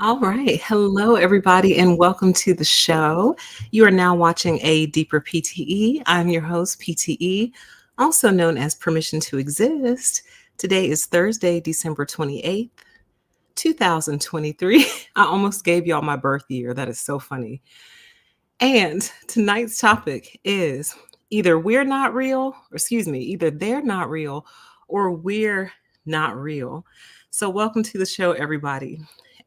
All right. Hello, everybody, and welcome to the show. You are now watching a Deeper PTE. I'm your host, PTE, also known as Permission to Exist. Today is Thursday, December 28th, 2023. I almost gave y'all my birth year. That is so funny. And tonight's topic is either they're not real or we're not real. So, welcome to the show, everybody.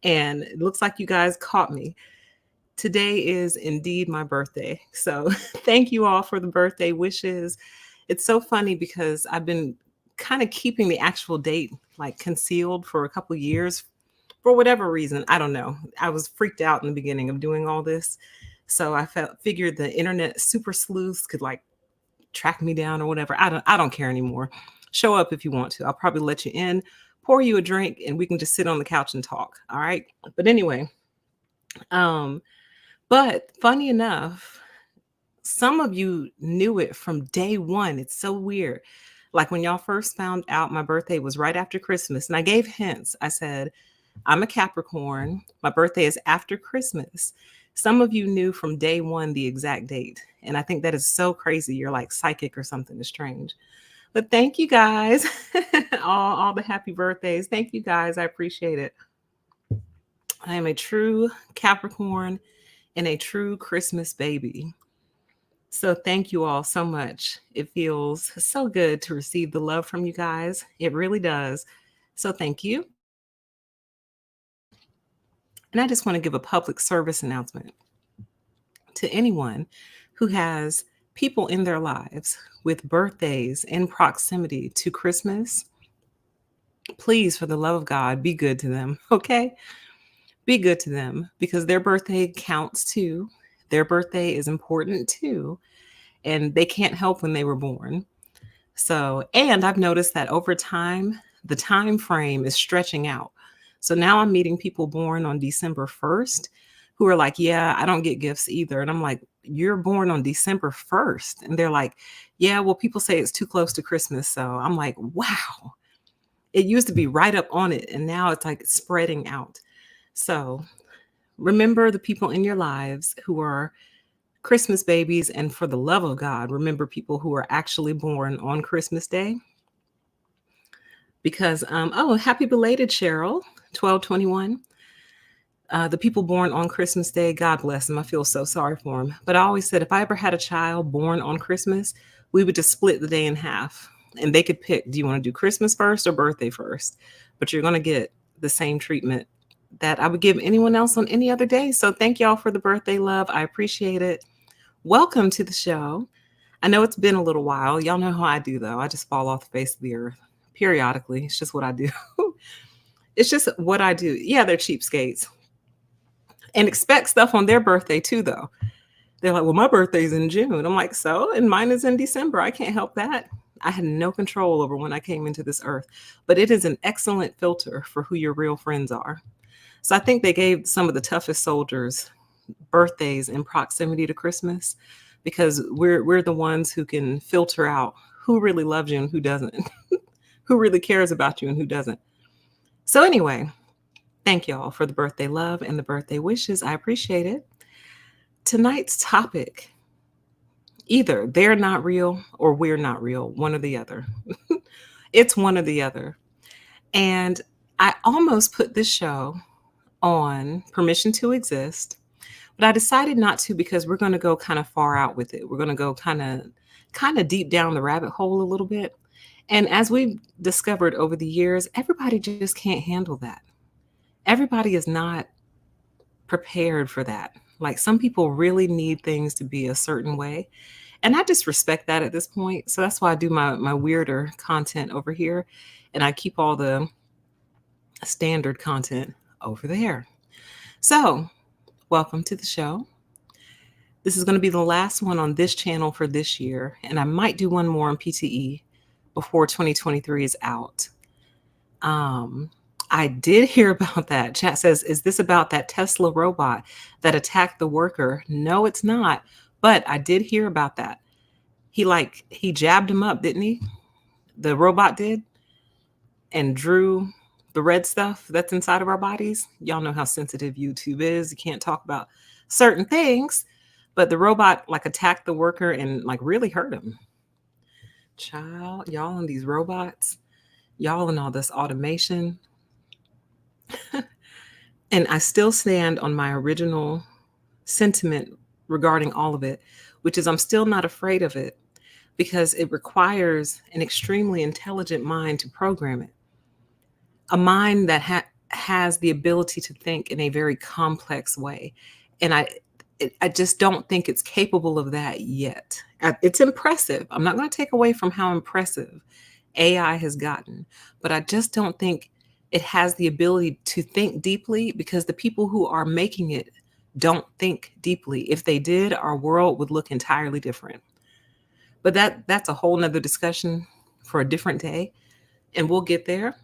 And it looks like you guys caught me. Today is indeed my birthday. So, thank you all for the birthday wishes. It's so funny because I've been kind of keeping the actual date like concealed for a couple years for whatever reason. I don't know. I was freaked out in the beginning of doing all this. So figured the internet super sleuths could like track me down or whatever. I don't care anymore. Show up if you want to. I'll probably let you in, pour you a drink, and we can just sit on the couch and talk. All right. But anyway, um, but funny enough, some of you knew it from day one. It's so weird. Like when y'all first found out my birthday was right after Christmas, and I gave hints. I said, I'm a Capricorn. My birthday is after Christmas. Some of you knew from day one the exact date. And I think that is so crazy. You're like psychic or something. It's strange. But thank you guys. all the happy birthdays. Thank you guys. I appreciate it. I am a true Capricorn and a true Christmas baby. So thank you all so much. It feels so good to receive the love from you guys. It really does. So thank you. And I just want to give a public service announcement to anyone who has people in their lives with birthdays in proximity to Christmas. Please, for the love of God, be good to them, okay? Be good to them because their birthday counts too. Their birthday is important too. And they can't help when they were born. So, and I've noticed that over time, the time frame is stretching out. So now I'm meeting people born on December 1st who are like, yeah, I don't get gifts either. And I'm like, you're born on December 1st. And they're like, yeah, well, people say it's too close to Christmas. So I'm like, wow, it used to be right up on it. And now it's like spreading out. So remember the people in your lives who are Christmas babies. And for the love of God, remember people who are actually born on Christmas Day. Because, happy belated, Cheryl, 1221. The people born on Christmas Day, God bless them. I feel so sorry for them. But I always said if I ever had a child born on Christmas, we would just split the day in half. And they could pick, do you want to do Christmas first or birthday first? But you're going to get the same treatment that I would give anyone else on any other day. So thank y'all for the birthday love. I appreciate it. Welcome to the show. I know it's been a little while. Y'all know how I do, though. I just fall off the face of the earth periodically. It's just what I do. It's just what I do. Yeah, they're cheapskates. And expect stuff on their birthday, too, though. They're like, well, my birthday's in June. I'm like, so? And mine is in December. I can't help that. I had no control over when I came into this earth. But it is an excellent filter for who your real friends are. So I think they gave some of the toughest soldiers birthdays in proximity to Christmas because we're the ones who can filter out who really loves you and who doesn't, who really cares about you and who doesn't. So anyway, thank y'all for the birthday love and the birthday wishes. I appreciate it. Tonight's topic, either they're not real or we're not real, one or the other. It's one or the other. And I almost put this show on Permission to Exist, but I decided not to because we're going to go kind of far out with it. We're going to go kind of deep down the rabbit hole a little bit. And as we've discovered over the years, everybody just can't handle that. Everybody is not prepared for that. Like some people really need things to be a certain way. And I just respect that at this point. So that's why I do my weirder content over here. And I keep all the standard content over there. So welcome to the show. This is going to be the last one on this channel for this year. And I might do one more on PTE before 2023 is out. I did hear about that. Chat says, is this about that Tesla robot that attacked the worker? No, it's not. But I did hear about that. He jabbed him up, didn't he? The robot did, and drew the red stuff that's inside of our bodies. Y'all know how sensitive YouTube is. You can't talk about certain things, but the robot like attacked the worker and like really hurt him. Child, y'all and these robots, y'all and all this automation. And I still stand on my original sentiment regarding all of it, which is I'm still not afraid of it because it requires an extremely intelligent mind to program it. A mind that has the ability to think in a very complex way. And I just don't think it's capable of that yet. It's impressive. I'm not going to take away from how impressive AI has gotten, but I just don't think it has the ability to think deeply because the people who are making it don't think deeply. If they did, our world would look entirely different. But that's a whole nother discussion for a different day, and we'll get there.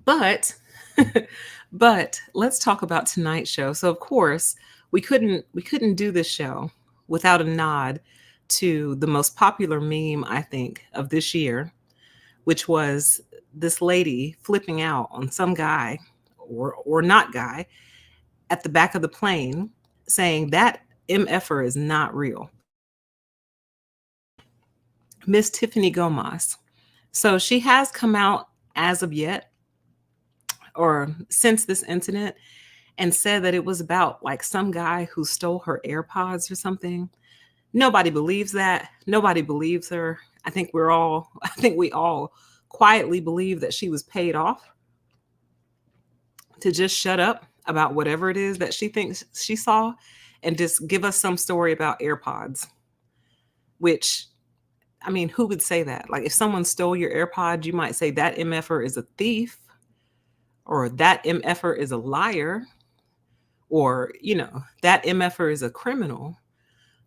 But but let's talk about tonight's show. So of course, we couldn't do this show without a nod to the most popular meme, I think, of this year, which was this lady flipping out on some guy or not guy at the back of the plane saying that MFer is not real. Miss Tiffany Gomez. So she has come out as of yet or since this incident and said that it was about like some guy who stole her AirPods or something. Nobody believes that. Nobody believes her. I think we all quietly believe that she was paid off to just shut up about whatever it is that she thinks she saw and just give us some story about AirPods, which, I mean, who would say that? Like if someone stole your AirPod, you might say that MFer is a thief or that MFer is a liar or, that MFer is a criminal.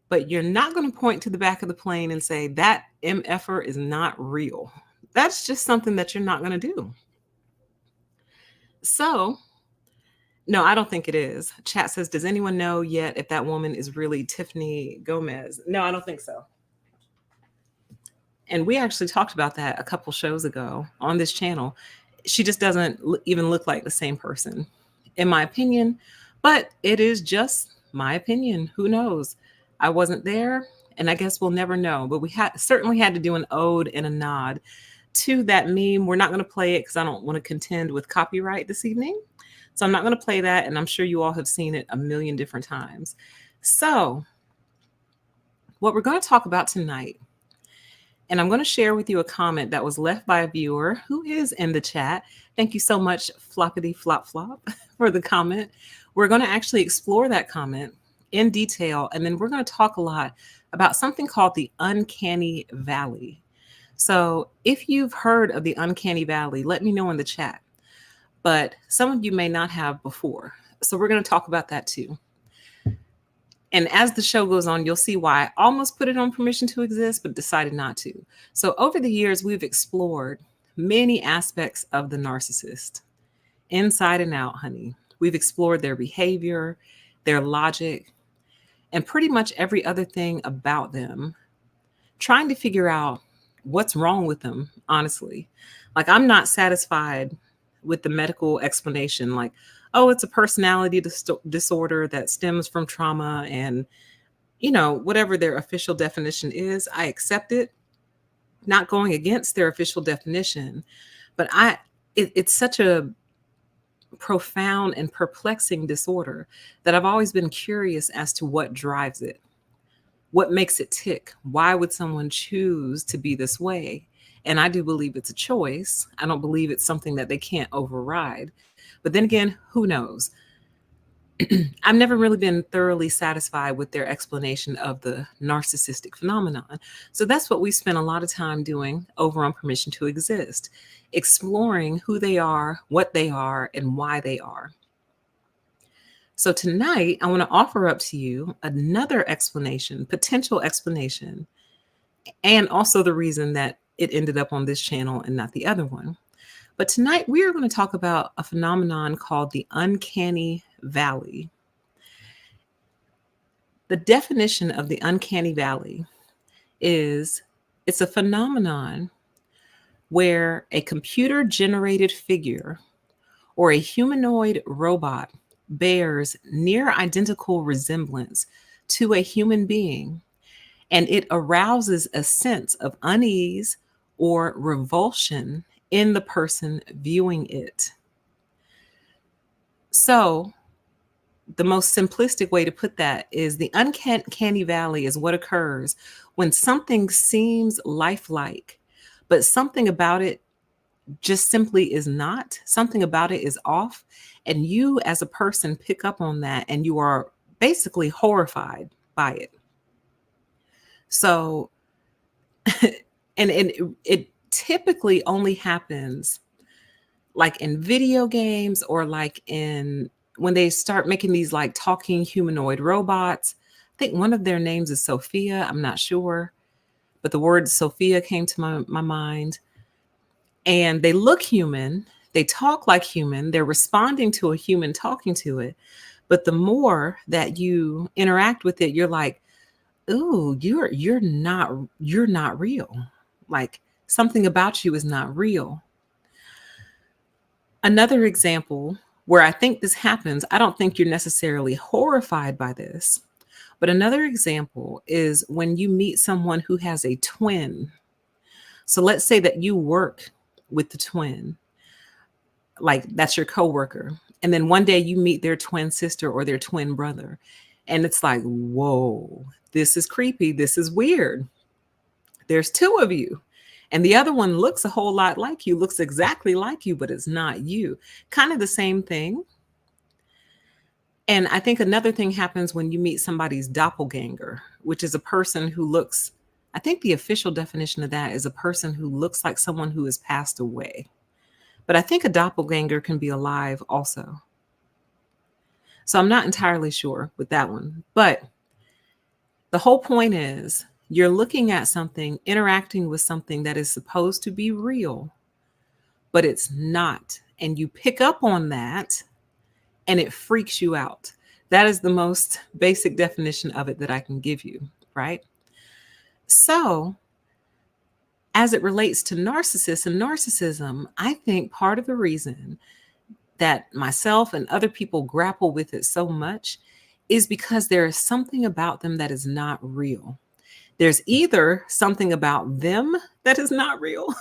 But you're not going to point to the back of the plane and say that MFer is not real. That's just something that you're not going to do. So, no, I don't think it is. Chat says, does anyone know yet if that woman is really Tiffany Gomez? No, I don't think so. And we actually talked about that a couple shows ago on this channel. She just doesn't even look like the same person, in my opinion. But it is just my opinion. Who knows? I wasn't there, and I guess we'll never know. But we certainly had to do an ode and a nod to that meme. We're not going to play it because I don't want to contend with copyright this evening. So I'm not going to play that, and I'm sure you all have seen it a million different times. So what we're going to talk about tonight, and I'm going to share with you a comment that was left by a viewer who is in the chat. Thank you so much, Floppity Flop Flop, for the comment. We're going to actually explore that comment in detail, and then we're going to talk a lot about something called the Uncanny Valley. So if you've heard of the Uncanny Valley, let me know in the chat. But some of you may not have before. So we're going to talk about that too. And as the show goes on, you'll see why I almost put it on permission to exist, but decided not to. So over the years, we've explored many aspects of the narcissist, inside and out, honey. We've explored their behavior, their logic, and pretty much every other thing about them, trying to figure out what's wrong with them, honestly. Like, I'm not satisfied with the medical explanation, like, oh, it's a personality disorder that stems from trauma and, whatever their official definition is, I accept it, not going against their official definition. But it's such a profound and perplexing disorder that I've always been curious as to what drives it. What makes it tick? Why would someone choose to be this way? And I do believe it's a choice. I don't believe it's something that they can't override. But then again, who knows? I've never really been thoroughly satisfied with their explanation of the narcissistic phenomenon. So that's what we spent a lot of time doing over on Permission to Exist, exploring who they are, what they are, and why they are. So tonight, I want to offer up to you another explanation, potential explanation, and also the reason that it ended up on this channel and not the other one. But tonight, we are going to talk about a phenomenon called the Uncanny Valley. The definition of the Uncanny Valley is it's a phenomenon where a computer generated figure or a humanoid robot bears near identical resemblance to a human being, and it arouses a sense of unease or revulsion in the person viewing it. So, the most simplistic way to put that is the uncanny valley is what occurs when something seems lifelike, but something about it just simply is not. Something about it is off. And you, as a person, pick up on that and you are basically horrified by it. So, and it typically only happens like in video games or like in when they start making these like talking humanoid robots. I think one of their names is Sophia. I'm not sure, but the word Sophia came to my mind. And they look human, they talk like human, they're responding to a human talking to it. But the more that you interact with it, you're like, ooh, you're not real. Like something about you is not real. Another example where I think this happens, I don't think you're necessarily horrified by this, but another example is when you meet someone who has a twin. So let's say that you work with the twin, like that's your coworker. And then one day you meet their twin sister or their twin brother. And it's like, whoa, this is creepy. This is weird. There's two of you. And the other one looks a whole lot like you, looks exactly like you, but it's not you. Kind of the same thing. And I think another thing happens when you meet somebody's doppelganger, which is a person who looks, I think the official definition of that is a person who looks like someone who has passed away. But I think a doppelganger can be alive also. So I'm not entirely sure with that one. But the whole point is you're looking at something, interacting with something that is supposed to be real, but it's not. And you pick up on that and it freaks you out. That is the most basic definition of it that I can give you, right? So, as it relates to narcissists and narcissism, I think part of the reason that myself and other people grapple with it so much is because there is something about them that is not real. There's either something about them that is not real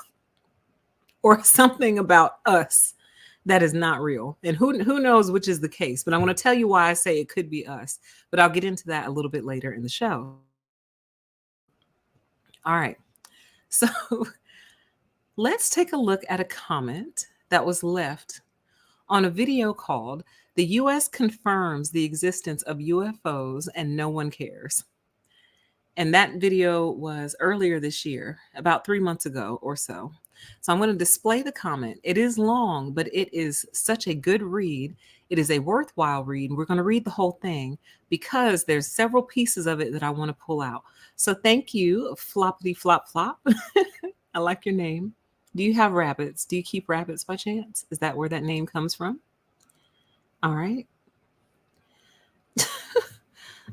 or something about us that is not real. And who knows which is the case, but I want to tell you why I say it could be us, but I'll get into that a little bit later in the show. All right. So let's take a look at a comment that was left on a video called "The US Confirms the Existence of UFOs and No One Cares." And that video was earlier this year, about 3 months ago or so. So I'm going to display the comment. It is long, but it is such a good read. It is a worthwhile read. We're going to read the whole thing because there's several pieces of it that I want to pull out. So thank you, Floppity Flop Flop. I like your name. Do you have rabbits? Do you keep rabbits by chance? Is that where that name comes from? All right.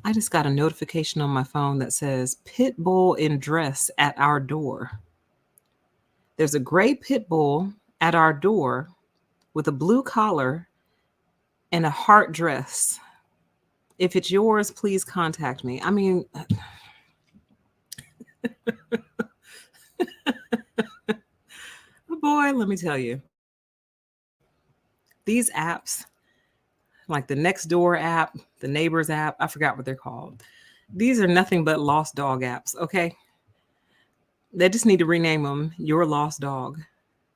I just got a notification on my phone that says pit bull in dress at our door. There's a gray pit bull at our door with a blue collar and a heart dress. If it's yours, please contact me. I mean, boy, let me tell you, these apps, like the Nextdoor app, the Neighbors app, I forgot what they're called. These are nothing but lost dog apps, okay? They just need to rename them Your Lost Dog.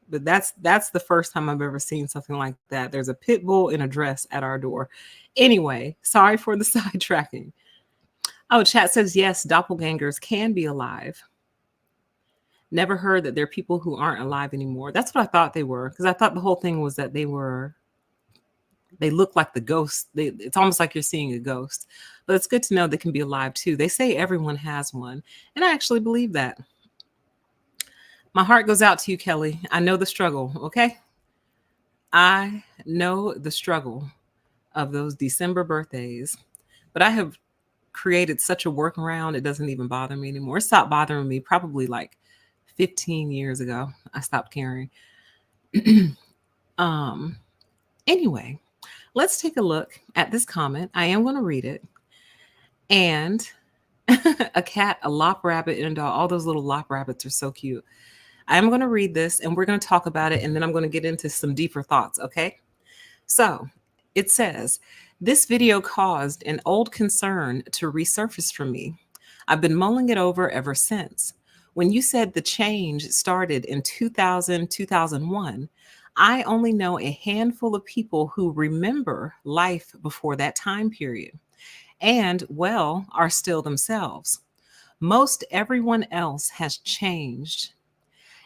But that's the first time I've ever seen something like that. There's a pit bull in a dress at our door. Anyway, sorry for the sidetracking. Oh, chat says, yes, doppelgangers can be alive. Never heard that there are people who aren't alive anymore. That's what I thought they were, because I thought the whole thing was that they look like the ghost. It's almost like you're seeing a ghost. But it's good to know they can be alive too. They say everyone has one. And I actually believe that. My heart goes out to you, Kelly. I know the struggle, okay? I know the struggle of those December birthdays. But I have created such a workaround, it doesn't even bother me anymore. It stopped bothering me probably like 15 years ago. I stopped caring. um, anyway, let's take a look at this comment. I am going to read it. And a cat, a lop rabbit, and a dog. All those little lop rabbits are so cute. I'm going to read this and we're going to talk about it. And then I'm going to get into some deeper thoughts. Okay. So it says, this video caused an old concern to resurface for me. I've been mulling it over ever since. When you said the change started in 2000, 2001, I only know a handful of people who remember life before that time period and, well, are still themselves. Most everyone else has changed.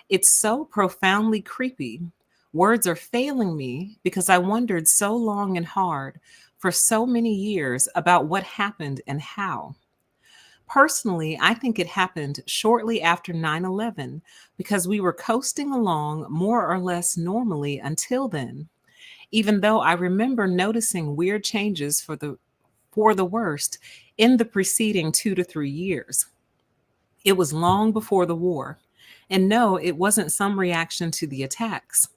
It's so profoundly creepy. Words are failing me because I wondered so long and hard for so many years about what happened and how. Personally, I think it happened shortly after 9/11 because we were coasting along more or less normally until then, even though I remember noticing weird changes for the worst in the preceding 2 to 3 years. It was long before the war. And no, it wasn't some reaction to the attacks.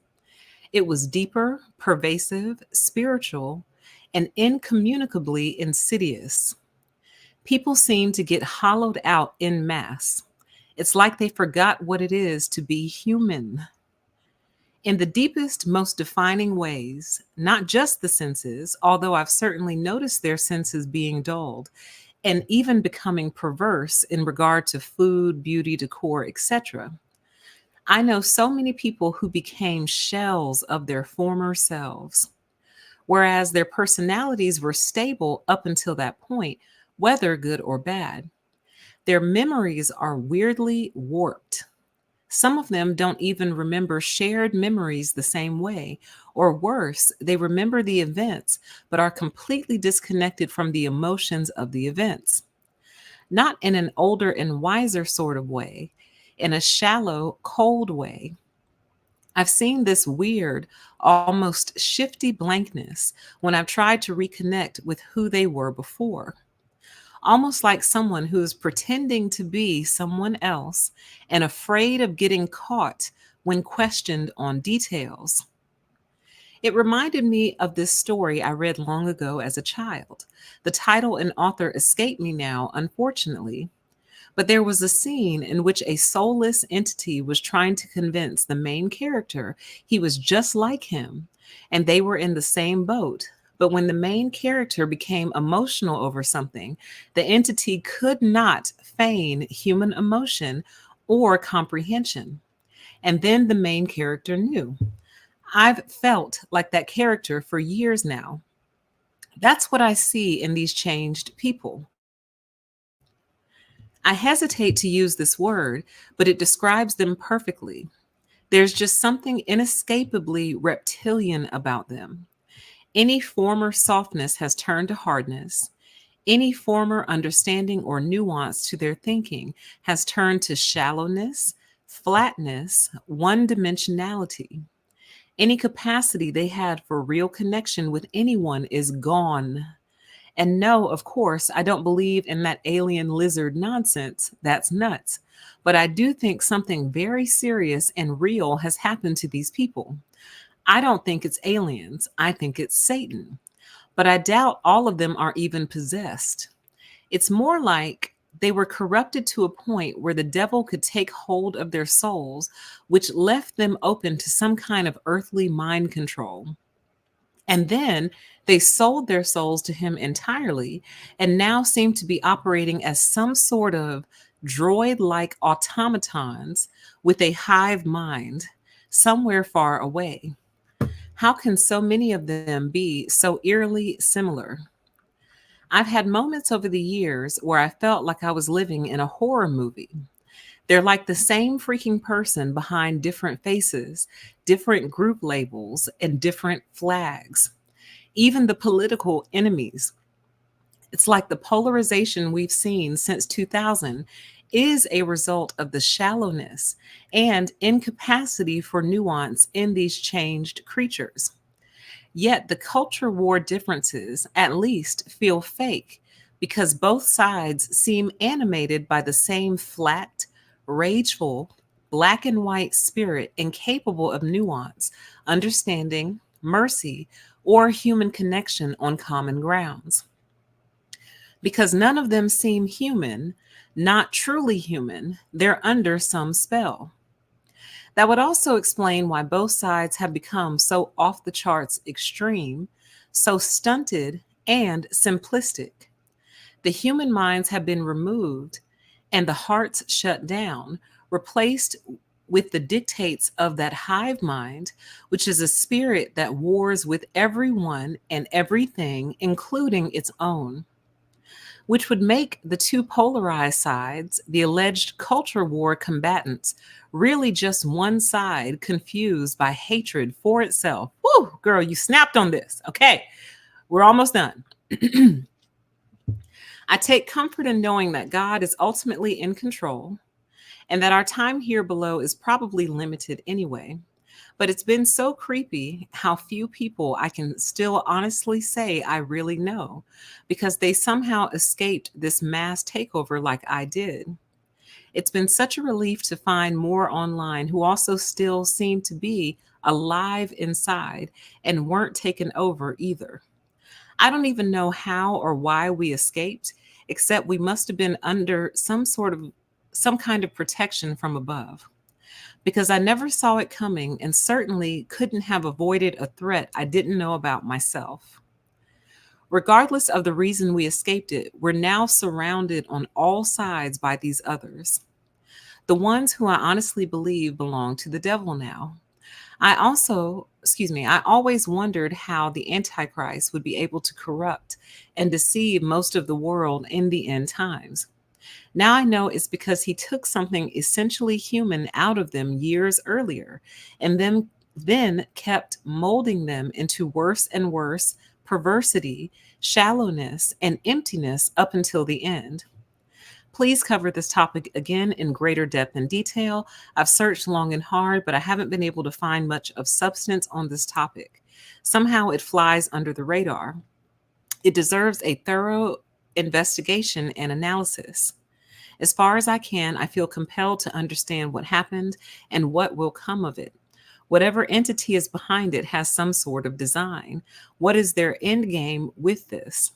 It was deeper, pervasive, spiritual, and incommunicably insidious. People seem to get hollowed out en masse. It's like they forgot what it is to be human. In the deepest, most defining ways, not just the senses, although I've certainly noticed their senses being dulled and even becoming perverse in regard to food, beauty, decor, etc. I know so many people who became shells of their former selves, whereas their personalities were stable up until that point, whether good or bad. Their memories are weirdly warped. Some of them don't even remember shared memories the same way, or worse, they remember the events but are completely disconnected from the emotions of the events. Not in an older and wiser sort of way, in a shallow, cold way. I've seen this weird, almost shifty blankness when I've tried to reconnect with who they were before. Almost like someone who is pretending to be someone else and afraid of getting caught when questioned on details. It reminded me of this story I read long ago as a child. The title and author escape me now, unfortunately, but there was a scene in which a soulless entity was trying to convince the main character he was just like him, and they were in the same boat. But when the main character became emotional over something, the entity could not feign human emotion or comprehension. And then the main character knew. I've felt like that character for years now. That's what I see in these changed people. I hesitate to use this word, but it describes them perfectly. There's just something inescapably reptilian about them. Any former softness has turned to hardness. Any former understanding or nuance to their thinking has turned to shallowness, flatness, one dimensionality. Any capacity they had for real connection with anyone is gone. And no, of course, I don't believe in that alien lizard nonsense. That's nuts. But I do think something very serious and real has happened to these people. I don't think it's aliens. I think it's Satan. But I doubt all of them are even possessed. It's more like they were corrupted to a point where the devil could take hold of their souls, which left them open to some kind of earthly mind control. And then they sold their souls to him entirely and now seem to be operating as some sort of droid like automatons with a hive mind somewhere far away. How can so many of them be so eerily similar? I've had moments over the years where I felt like I was living in a horror movie. They're like the same freaking person behind different faces, different group labels, and different flags. Even the political enemies. It's like the polarization we've seen since 2000 is a result of the shallowness and incapacity for nuance in these changed creatures. Yet the culture war differences at least feel fake because both sides seem animated by the same flat, rageful black and white spirit incapable of nuance, understanding, mercy, or human connection on common grounds. Because none of them seem human, not truly human, they're under some spell. That would also explain why both sides have become so off the charts extreme, so stunted, and simplistic. The human minds have been removed and the hearts shut down, replaced with the dictates of that hive mind, which is a spirit that wars with everyone and everything, including its own, which would make the two polarized sides, the alleged culture war combatants, really just one side confused by hatred for itself. Woo, girl, you snapped on this. Okay, we're almost done. I take comfort in knowing that God is ultimately in control and that our time here below is probably limited anyway. But it's been so creepy how few people I can still honestly say I really know, because they somehow escaped this mass takeover like I did. It's been such a relief to find more online who also still seem to be alive inside and weren't taken over either. I don't even know how or why we escaped, except we must have been under some kind of protection from above. Because I never saw it coming and certainly couldn't have avoided a threat I didn't know about myself. Regardless of the reason we escaped it, we're now surrounded on all sides by these others. The ones who I honestly believe belong to the devil now. I always wondered how the Antichrist would be able to corrupt and deceive most of the world in the end times. Now I know it's because he took something essentially human out of them years earlier and then kept molding them into worse and worse perversity, shallowness, and emptiness up until the end. Please cover this topic again in greater depth and detail. I've searched long and hard, but I haven't been able to find much of substance on this topic. Somehow it flies under the radar. It deserves a thorough investigation and analysis. As far as I can, I feel compelled to understand what happened and what will come of it. Whatever entity is behind it has some sort of design. What is their end game with this?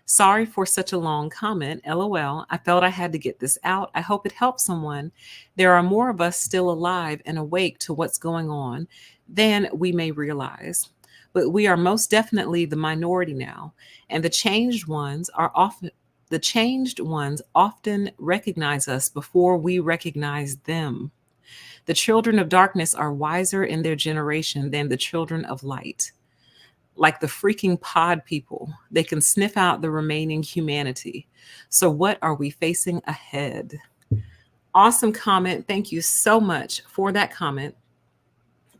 Sorry for such a long comment. LOL. I felt I had to get this out. I hope it helps someone. There are more of us still alive and awake to what's going on than we may realize. But we are most definitely the minority now, and the changed ones often recognize us before we recognize them. The children of darkness are wiser in their generation than the children of light. Like the freaking pod people, they can sniff out the remaining humanity. So what are we facing ahead? Awesome comment. Thank you so much for that comment.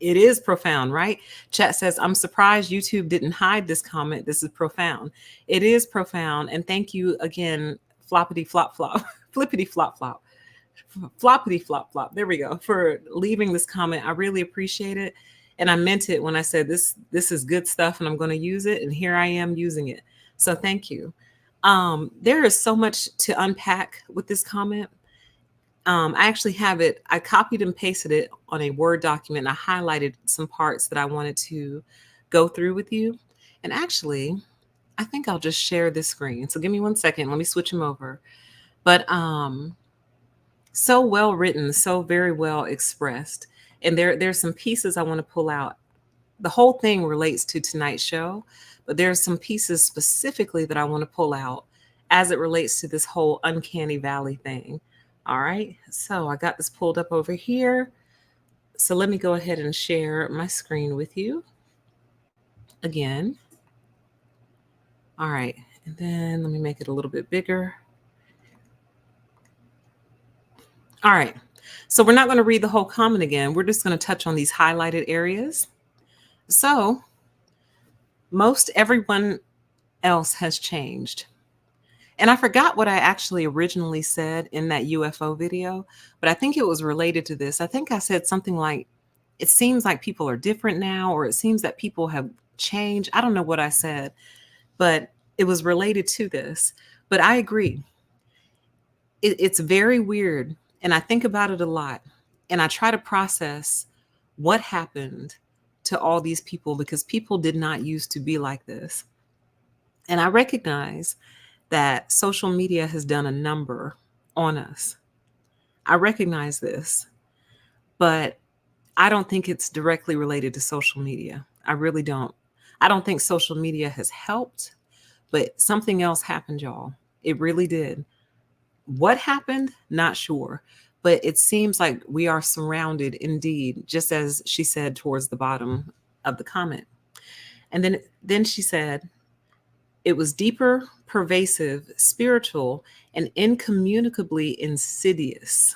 It is profound, right? Chat says, I'm surprised YouTube didn't hide this comment. This is profound. It is profound. And thank you again, floppity flop flop, flippity flop flop, floppity flop flop. There we go, for leaving this comment. I really appreciate it. And I meant it when I said this is good stuff and I'm going to use it. And here I am using it. So thank you. There is so much to unpack with this comment. I actually have it. I copied and pasted it on a Word document. And I highlighted some parts that I wanted to go through with you. And actually, I think I'll just share this screen. So give me 1 second. Let me switch them over. But so well written, so very well expressed. And there's some pieces I want to pull out. The whole thing relates to tonight's show, but there's some pieces specifically that I want to pull out as it relates to this whole uncanny valley thing. All right, so I got this pulled up over here. So let me go ahead and share my screen with you again. All right, and then let me make it a little bit bigger. All right, so we're not going to read the whole comment again. We're just going to touch on these highlighted areas. So most everyone else has changed. And I forgot what I actually originally said in that UFO video, but I think it was related to this. I think I said something like, it seems like people are different now, or it seems that people have changed. I don't know what I said, but it was related to this. But I agree. It's very weird. And I think about it a lot. And I try to process what happened to all these people, because people did not used to be like this. And I recognize that social media has done a number on us. I recognize this, but I don't think it's directly related to social media. I really don't. I don't think social media has helped, but something else happened, y'all. It really did. What happened? Not sure. But it seems like we are surrounded indeed, just as she said towards the bottom of the comment. And then she said, it was deeper, pervasive, spiritual, and incommunicably insidious.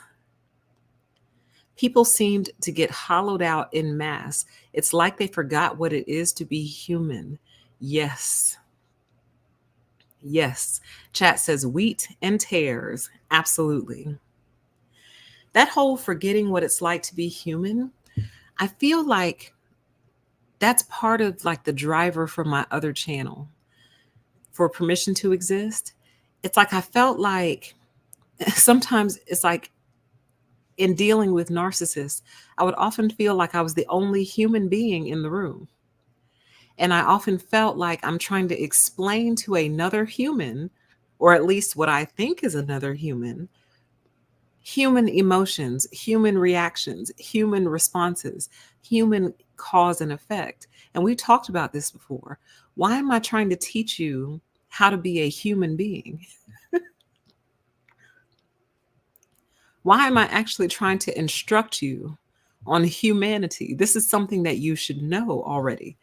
People seemed to get hollowed out in mass. It's like they forgot what it is to be human. Yes. Yes. Chat says wheat and tares. Absolutely. That whole forgetting what it's like to be human, I feel like that's part of like the driver for my other channel, for permission to exist. It's like I felt like sometimes it's like in dealing with narcissists, I would often feel like I was the only human being in the room. And I often felt like I'm trying to explain to another human, or at least what I think is another human, human emotions, human reactions, human responses, human cause and effect. And we talked about this before. Why am I trying to teach you how to be a human being? Why am I actually trying to instruct you on humanity? This is something that you should know already.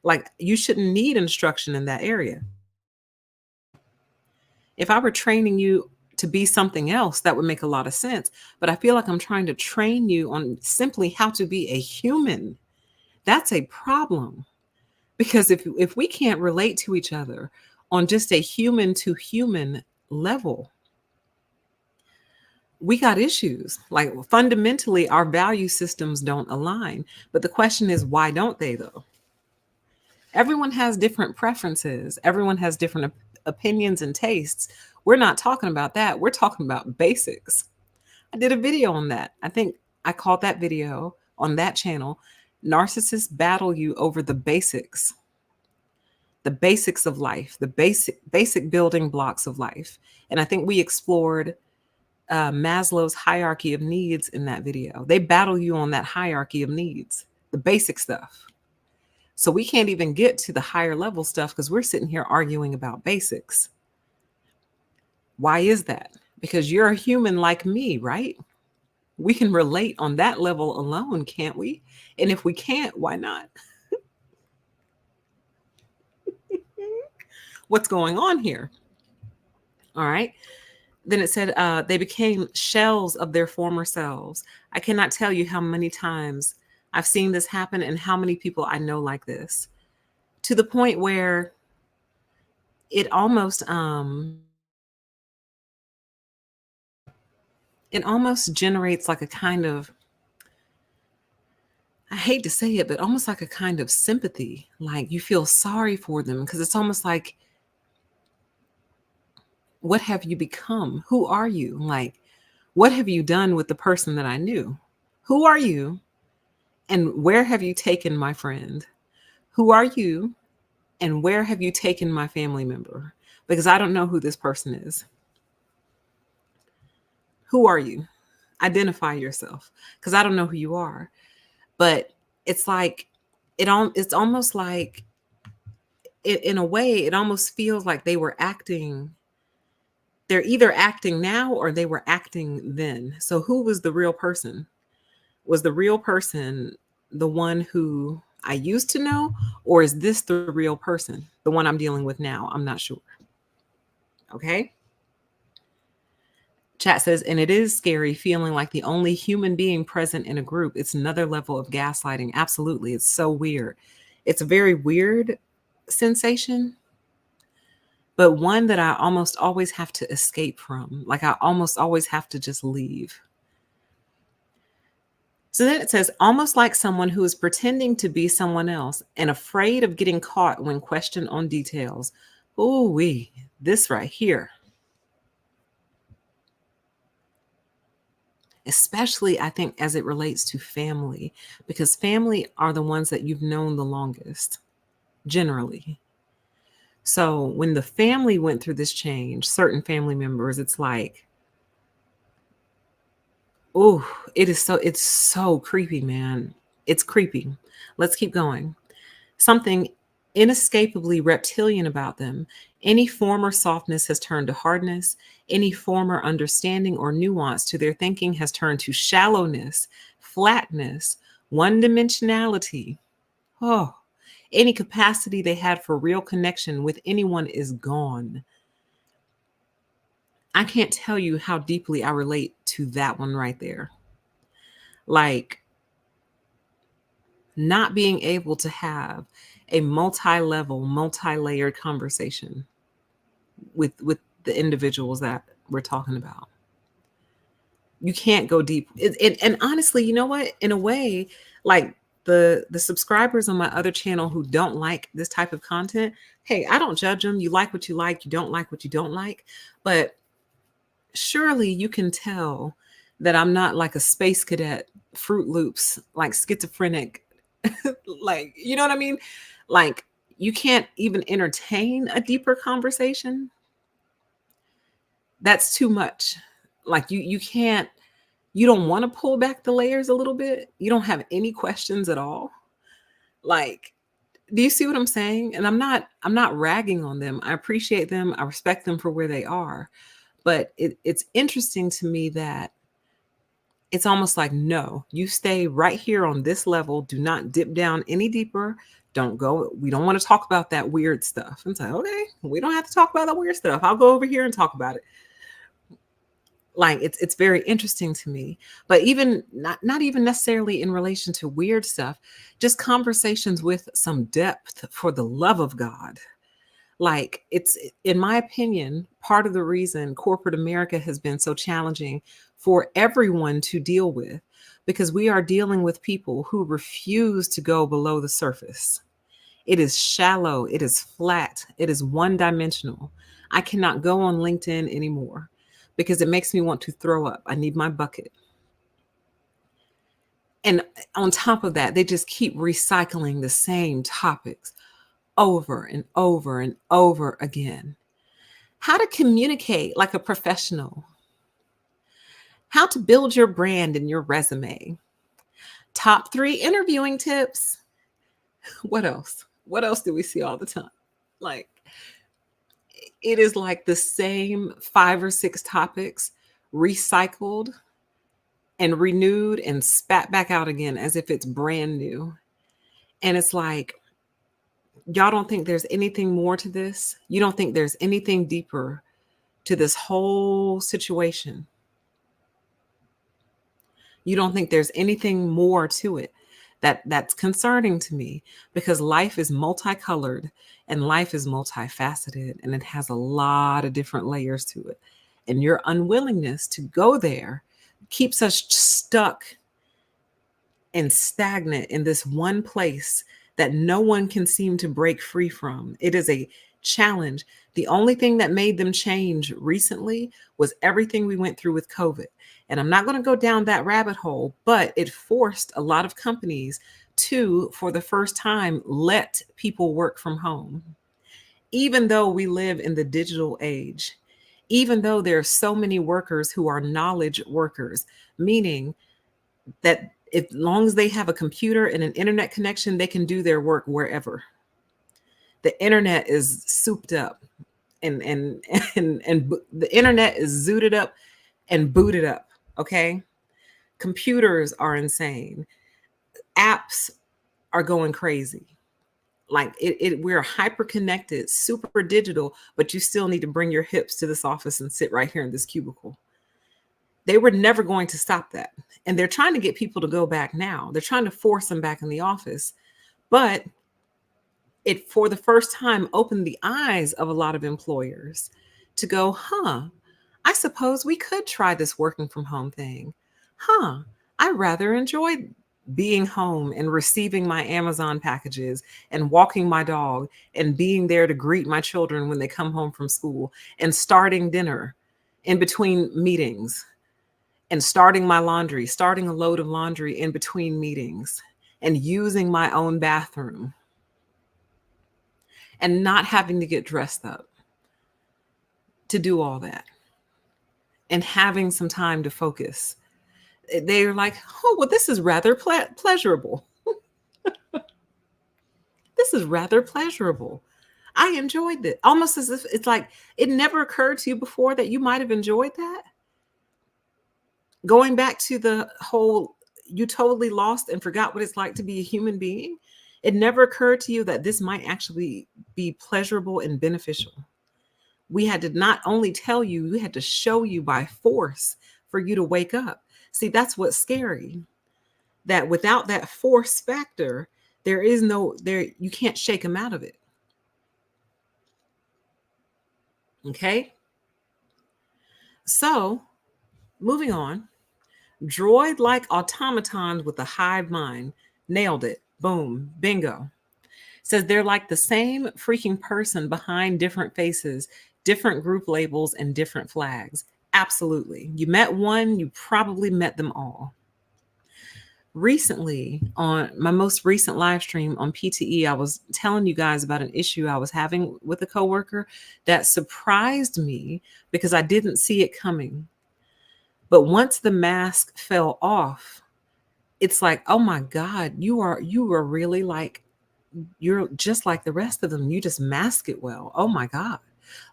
Like, you shouldn't need instruction in that area. If I were training you to be something else, that would make a lot of sense. But I feel like I'm trying to train you on simply how to be a human. That's a problem. Because if we can't relate to each other on just a human to human level, we got issues. Like, fundamentally, our value systems don't align. But the question is, why don't they, though? Everyone has different preferences. Everyone has different opinions and tastes. We're not talking about that. We're talking about basics. I did a video on that. I think I called that video on that channel, Narcissists Battle You Over the Basics of life, the basic building blocks of life. And I think we explored Maslow's hierarchy of needs in that video. They battle you on that hierarchy of needs, the basic stuff. So we can't even get to the higher level stuff because we're sitting here arguing about basics. Why is that? Because you're a human like me, right? We can relate on that level alone, can't we? And if we can't, why not? What's going on here? All right. Then it said they became shells of their former selves. I cannot tell you how many times I've seen this happen and how many people I know like this, to the point where it almost generates like a kind of, I hate to say it, but almost like a kind of sympathy. Like, you feel sorry for them because it's almost like, what have you become? Who are you? Like, what have you done with the person that I knew? Who are you? And where have you taken my friend? Who are you? And where have you taken my family member? Because I don't know who this person is. Who are you? Identify yourself, because I don't know who you are. But it's like, it's almost like, in a way, it almost feels like they were acting. They're either acting now or they were acting then. So who was the real person? Was the real person the one who I used to know, or is this the real person, the one I'm dealing with now? I'm not sure. Okay. Chat says, and it is scary feeling like the only human being present in a group. It's another level of gaslighting. Absolutely. It's so weird. It's a very weird sensation, but one that I almost always have to escape from. Like, I almost always have to just leave. So then it says, almost like someone who is pretending to be someone else and afraid of getting caught when questioned on details. Ooh-wee, this right here. especially I think as it relates to family, because family are the ones that you've known the longest, generally. So when the family went through this change, certain family members, it's like, oh, it's so creepy, man. It's creepy. Let's keep going. Something inescapably reptilian about them. Any former softness has turned to hardness. Any former understanding or nuance to their thinking has turned to shallowness, flatness, one dimensionality. Oh, any capacity they had for real connection with anyone is gone. I can't tell you how deeply I relate to that one right there. Like, not being able to have a multi-level, multi-layered conversation with the individuals that we're talking about. You can't go deep. And honestly, you know what? In a way, like the subscribers on my other channel who don't like this type of content, hey, I don't judge them. You like what you like, you don't like what you don't like. But surely you can tell that I'm not like a space cadet, Fruit Loops, like schizophrenic, like, you know what I mean? Like, you can't even entertain a deeper conversation. That's too much. Like, you can't, you don't want to pull back the layers a little bit. You don't have any questions at all. Like, do you see what I'm saying? And I'm not ragging on them. I appreciate them. I respect them for where they are. But it's interesting to me that it's almost like, no, you stay right here on this level. Do not dip down any deeper. Don't go. We don't want to talk about that weird stuff. And it's like, okay, we don't have to talk about that weird stuff. I'll go over here and talk about it. Like, it's very interesting to me. But even not even necessarily in relation to weird stuff, just conversations with some depth, for the love of God. Like, it's, in my opinion, part of the reason corporate America has been so challenging for everyone to deal with, because we are dealing with people who refuse to go below the surface. It is shallow, it is flat, it is one dimensional. I cannot go on LinkedIn anymore because it makes me want to throw up. I need my bucket. And on top of that, they just keep recycling the same topics over and over and over again. How to communicate like a professional. How to build your brand and your resume. Top 3 interviewing tips. What else? What else do we see all the time? Like, it is like the same 5 or 6 topics recycled and renewed and spat back out again as if it's brand new. And it's like, y'all don't think there's anything more to this? You don't think there's anything deeper to this whole situation? You don't think there's anything more to it that's concerning to me? Because life is multicolored and life is multifaceted, and it has a lot of different layers to it. And your unwillingness to go there keeps us stuck and stagnant in this one place that no one can seem to break free from. It is a challenge. The only thing that made them change recently was everything we went through with COVID. And I'm not going to go down that rabbit hole, but it forced a lot of companies to, for the first time, let people work from home. Even though we live in the digital age, even though there are so many workers who are knowledge workers, meaning that as long as they have a computer and an internet connection, they can do their work wherever. The internet is souped up and the internet is zooted up and booted up. Okay. Computers are insane. Apps are going crazy. Like, we're hyper connected, super digital, but you still need to bring your hips to this office and sit right here in this cubicle. They were never going to stop that. And they're trying to get people to go back now. They're trying to force them back in the office. But it, for the first time, opened the eyes of a lot of employers to go, I suppose we could try this working from home thing. I rather enjoyed being home and receiving my Amazon packages and walking my dog and being there to greet my children when they come home from school and starting dinner in between meetings. and starting my laundry, starting a load of laundry in between meetings, and using my own bathroom, and not having to get dressed up to do all that, and having some time to focus. They're like, oh, well, this is rather pleasurable. This is rather pleasurable. I enjoyed it. Almost as if it's like it never occurred to you before that you might have enjoyed that. Going back to the whole, you totally lost and forgot what it's like to be a human being. It never occurred to you that this might actually be pleasurable and beneficial. We had to not only tell you, we had to show you by force for you to wake up. See, that's what's scary. That without that force factor, there is no, there, you can't shake them out of it. Okay. So moving on, droid like automatons with a hive mind. Nailed it. Boom. Bingo. Says they're like the same freaking person behind different faces, different group labels, and different flags. Absolutely. You met one, you probably met them all. Recently, on my most recent live stream on PTE, I was telling you guys about an issue I was having with a coworker that surprised me because I didn't see it coming. But once the mask fell off, it's like, oh my God, you are really like, you're just like the rest of them. You just mask it well. Oh my God.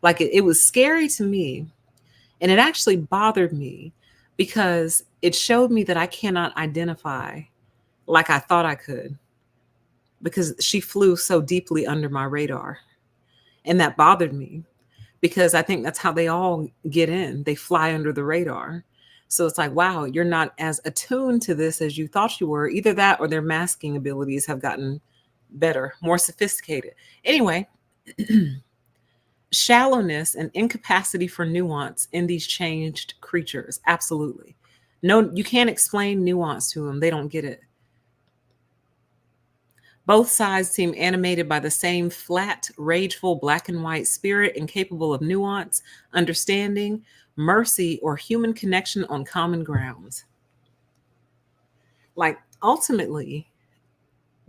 Like it was scary to me. And it actually bothered me because it showed me that I cannot identify like I thought I could, because she flew so deeply under my radar. And that bothered me because I think that's how they all get in. They fly under the radar. So it's like, wow, you're not as attuned to this as you thought you were. Either that or their masking abilities have gotten better, more sophisticated. Anyway, shallowness and incapacity for nuance in these changed creatures. Absolutely. No, you can't explain nuance to them. They don't get it. Both sides seem animated by the same flat, rageful, black and white spirit, incapable of nuance, understanding, mercy, or human connection on common grounds. Like, ultimately,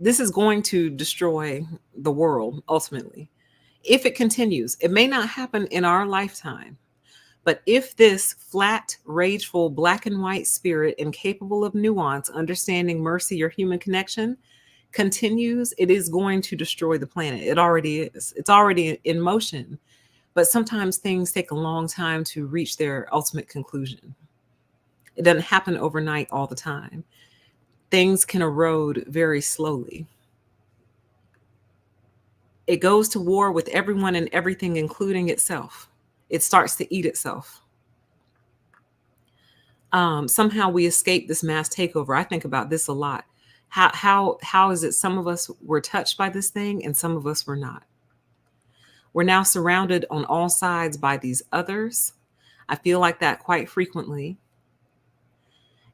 this is going to destroy the world, ultimately. If it continues, it may not happen in our lifetime, but if this flat, rageful, black and white spirit, incapable of nuance, understanding, mercy, or human connection, continues, it is going to destroy the planet. It already is. It's already in motion. But sometimes things take a long time to reach their ultimate conclusion. It doesn't happen overnight all the time. Things can erode very slowly. It goes to war with everyone and everything, including itself. It starts to eat itself. Somehow we escape this mass takeover. I think about this a lot. How is it some of us were touched by this thing and some of us were not? We're now surrounded on all sides by these others. I feel like that quite frequently.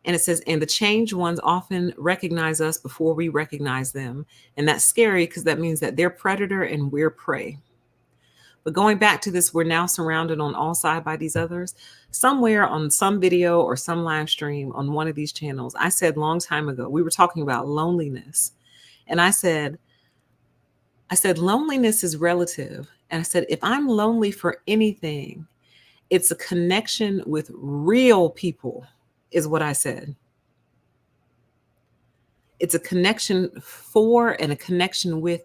And it says, and the changed ones often recognize us before we recognize them. And that's scary because that means that they're predator and we're prey. But going back to this, we're now surrounded on all sides by these others. Somewhere on some video or some live stream on one of these channels, I said long time ago, we were talking about loneliness. And I said, loneliness is relative. And I said, if I'm lonely for anything, it's a connection with real people, is what I said. It's a connection for and a connection with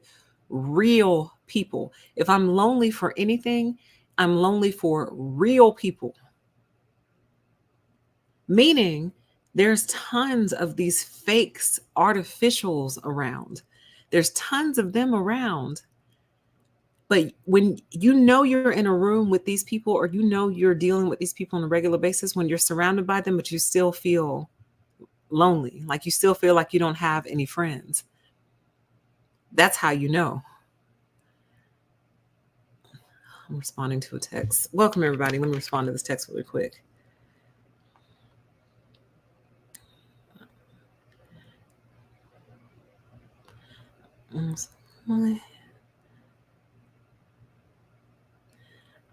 real people. If I'm lonely for anything, I'm lonely for real people. Meaning there's tons of these fakes, artificials around. There's tons of them around. But when you know you're in a room with these people, or you know you're dealing with these people on a regular basis, when you're surrounded by them, but you still feel lonely, like you still feel like you don't have any friends, that's how you know. I'm responding to a text. Welcome, everybody. Let me respond to this text really quick.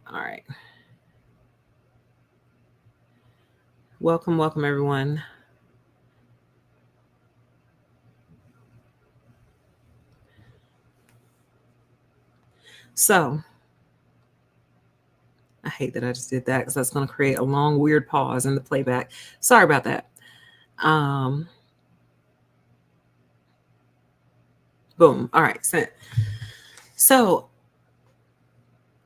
All right. Welcome, welcome, everyone. So, I hate that I just did that because that's going to create a long, weird pause in the playback. Sorry about that. Boom. All right, sent. So,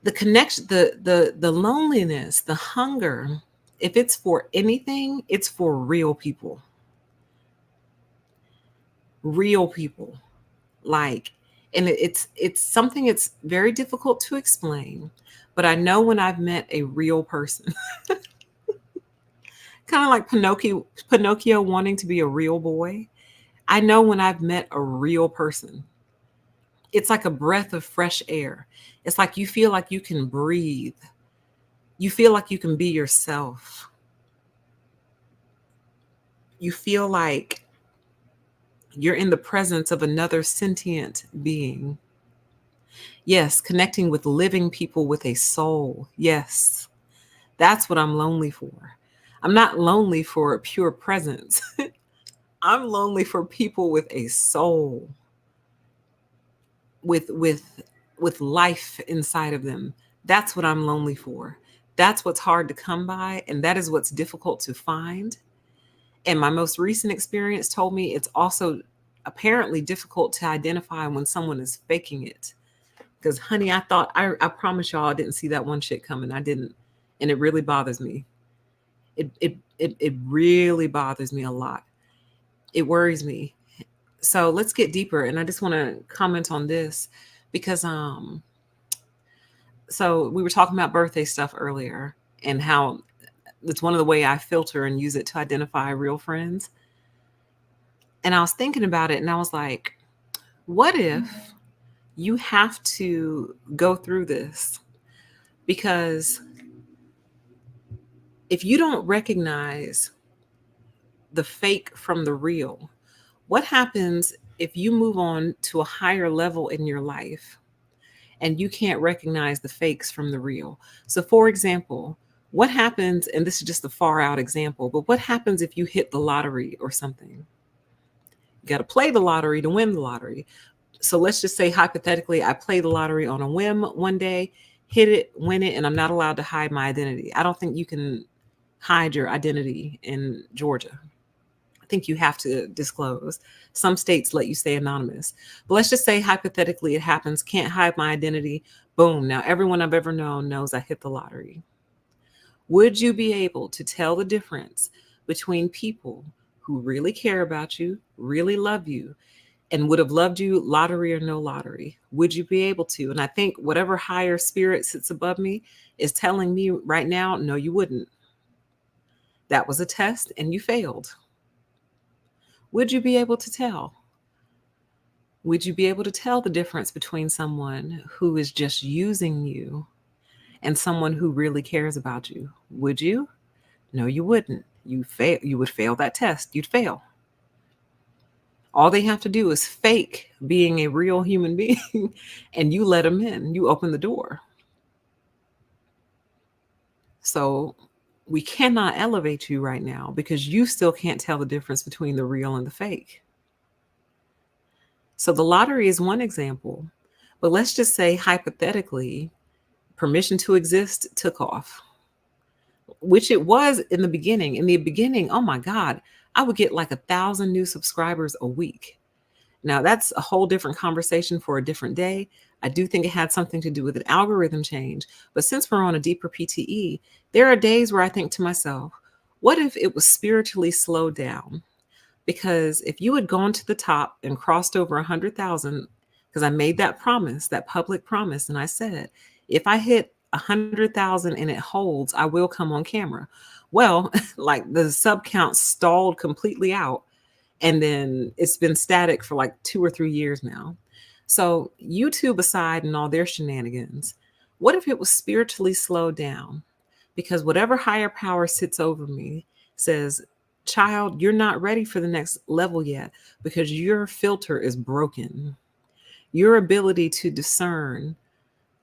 the connection, the loneliness, the hunger, if it's for anything, it's for real people. Real people. Like, and it's something it's very difficult to explain, but I know when I've met a real person, kind of like Pinocchio wanting to be a real boy. I know when I've met a real person. It's like a breath of fresh air. It's like you feel like you can breathe. You feel like you can be yourself. You feel like you're in the presence of another sentient being. Yes, connecting with living people with a soul. Yes, that's what I'm lonely for. I'm not lonely for a pure presence. I'm lonely for people with a soul, with life inside of them. That's what I'm lonely for. That's what's hard to come by, and that is what's difficult to find. And my most recent experience told me it's also apparently difficult to identify when someone is faking it. Because, honey, I promise y'all I didn't see that one shit coming. I didn't. And it really bothers me. It really bothers me a lot. It worries me. So let's get deeper. And I just want to comment on this because so we were talking about birthday stuff earlier and how it's one of the way I filter and use it to identify real friends. And I was thinking about it and I was like, what if you have to go through this? Because if you don't recognize the fake from the real, what happens if you move on to a higher level in your life and you can't recognize the fakes from the real? So, for example, what happens, and this is just a far out example, but what happens if you hit the lottery or something? You got to play the lottery to win the lottery. So let's just say hypothetically, I play the lottery on a whim one day, hit it, win it, and I'm not allowed to hide my identity. I don't think you can hide your identity in Georgia. I think you have to disclose. Some states let you stay anonymous. But let's just say hypothetically it happens, can't hide my identity. Boom. Now everyone I've ever known knows I hit the lottery. Would you be able to tell the difference between people who really care about you, really love you, and would have loved you, lottery or no lottery? Would you be able to? And I think whatever higher spirit sits above me is telling me right now, no, you wouldn't. That was a test and you failed. Would you be able to tell? Would you be able to tell the difference between someone who is just using you and someone who really cares about you? Would you? No, you wouldn't. You would fail that test. You'd fail. All they have to do is fake being a real human being and you let them in. You open the door. So we cannot elevate you right now because you still can't tell the difference between the real and the fake. So the lottery is one example, but let's just say hypothetically, permission to exist took off, which it was in the beginning. In the beginning, oh my God, I would get like 1,000 new subscribers a week. Now that's a whole different conversation for a different day. I do think it had something to do with an algorithm change. But since we're on a deeper PTE, there are days where I think to myself, what if it was spiritually slowed down? Because if you had gone to the top and crossed over 100,000, because I made that promise, that public promise, and I said, if I hit 100,000 and it holds, I will come on camera. Well, like the sub count stalled completely out. And then it's been static for like 2 or 3 years now. So YouTube aside and all their shenanigans, what if it was spiritually slowed down? Because whatever higher power sits over me says, child, you're not ready for the next level yet because your filter is broken. Your ability to discern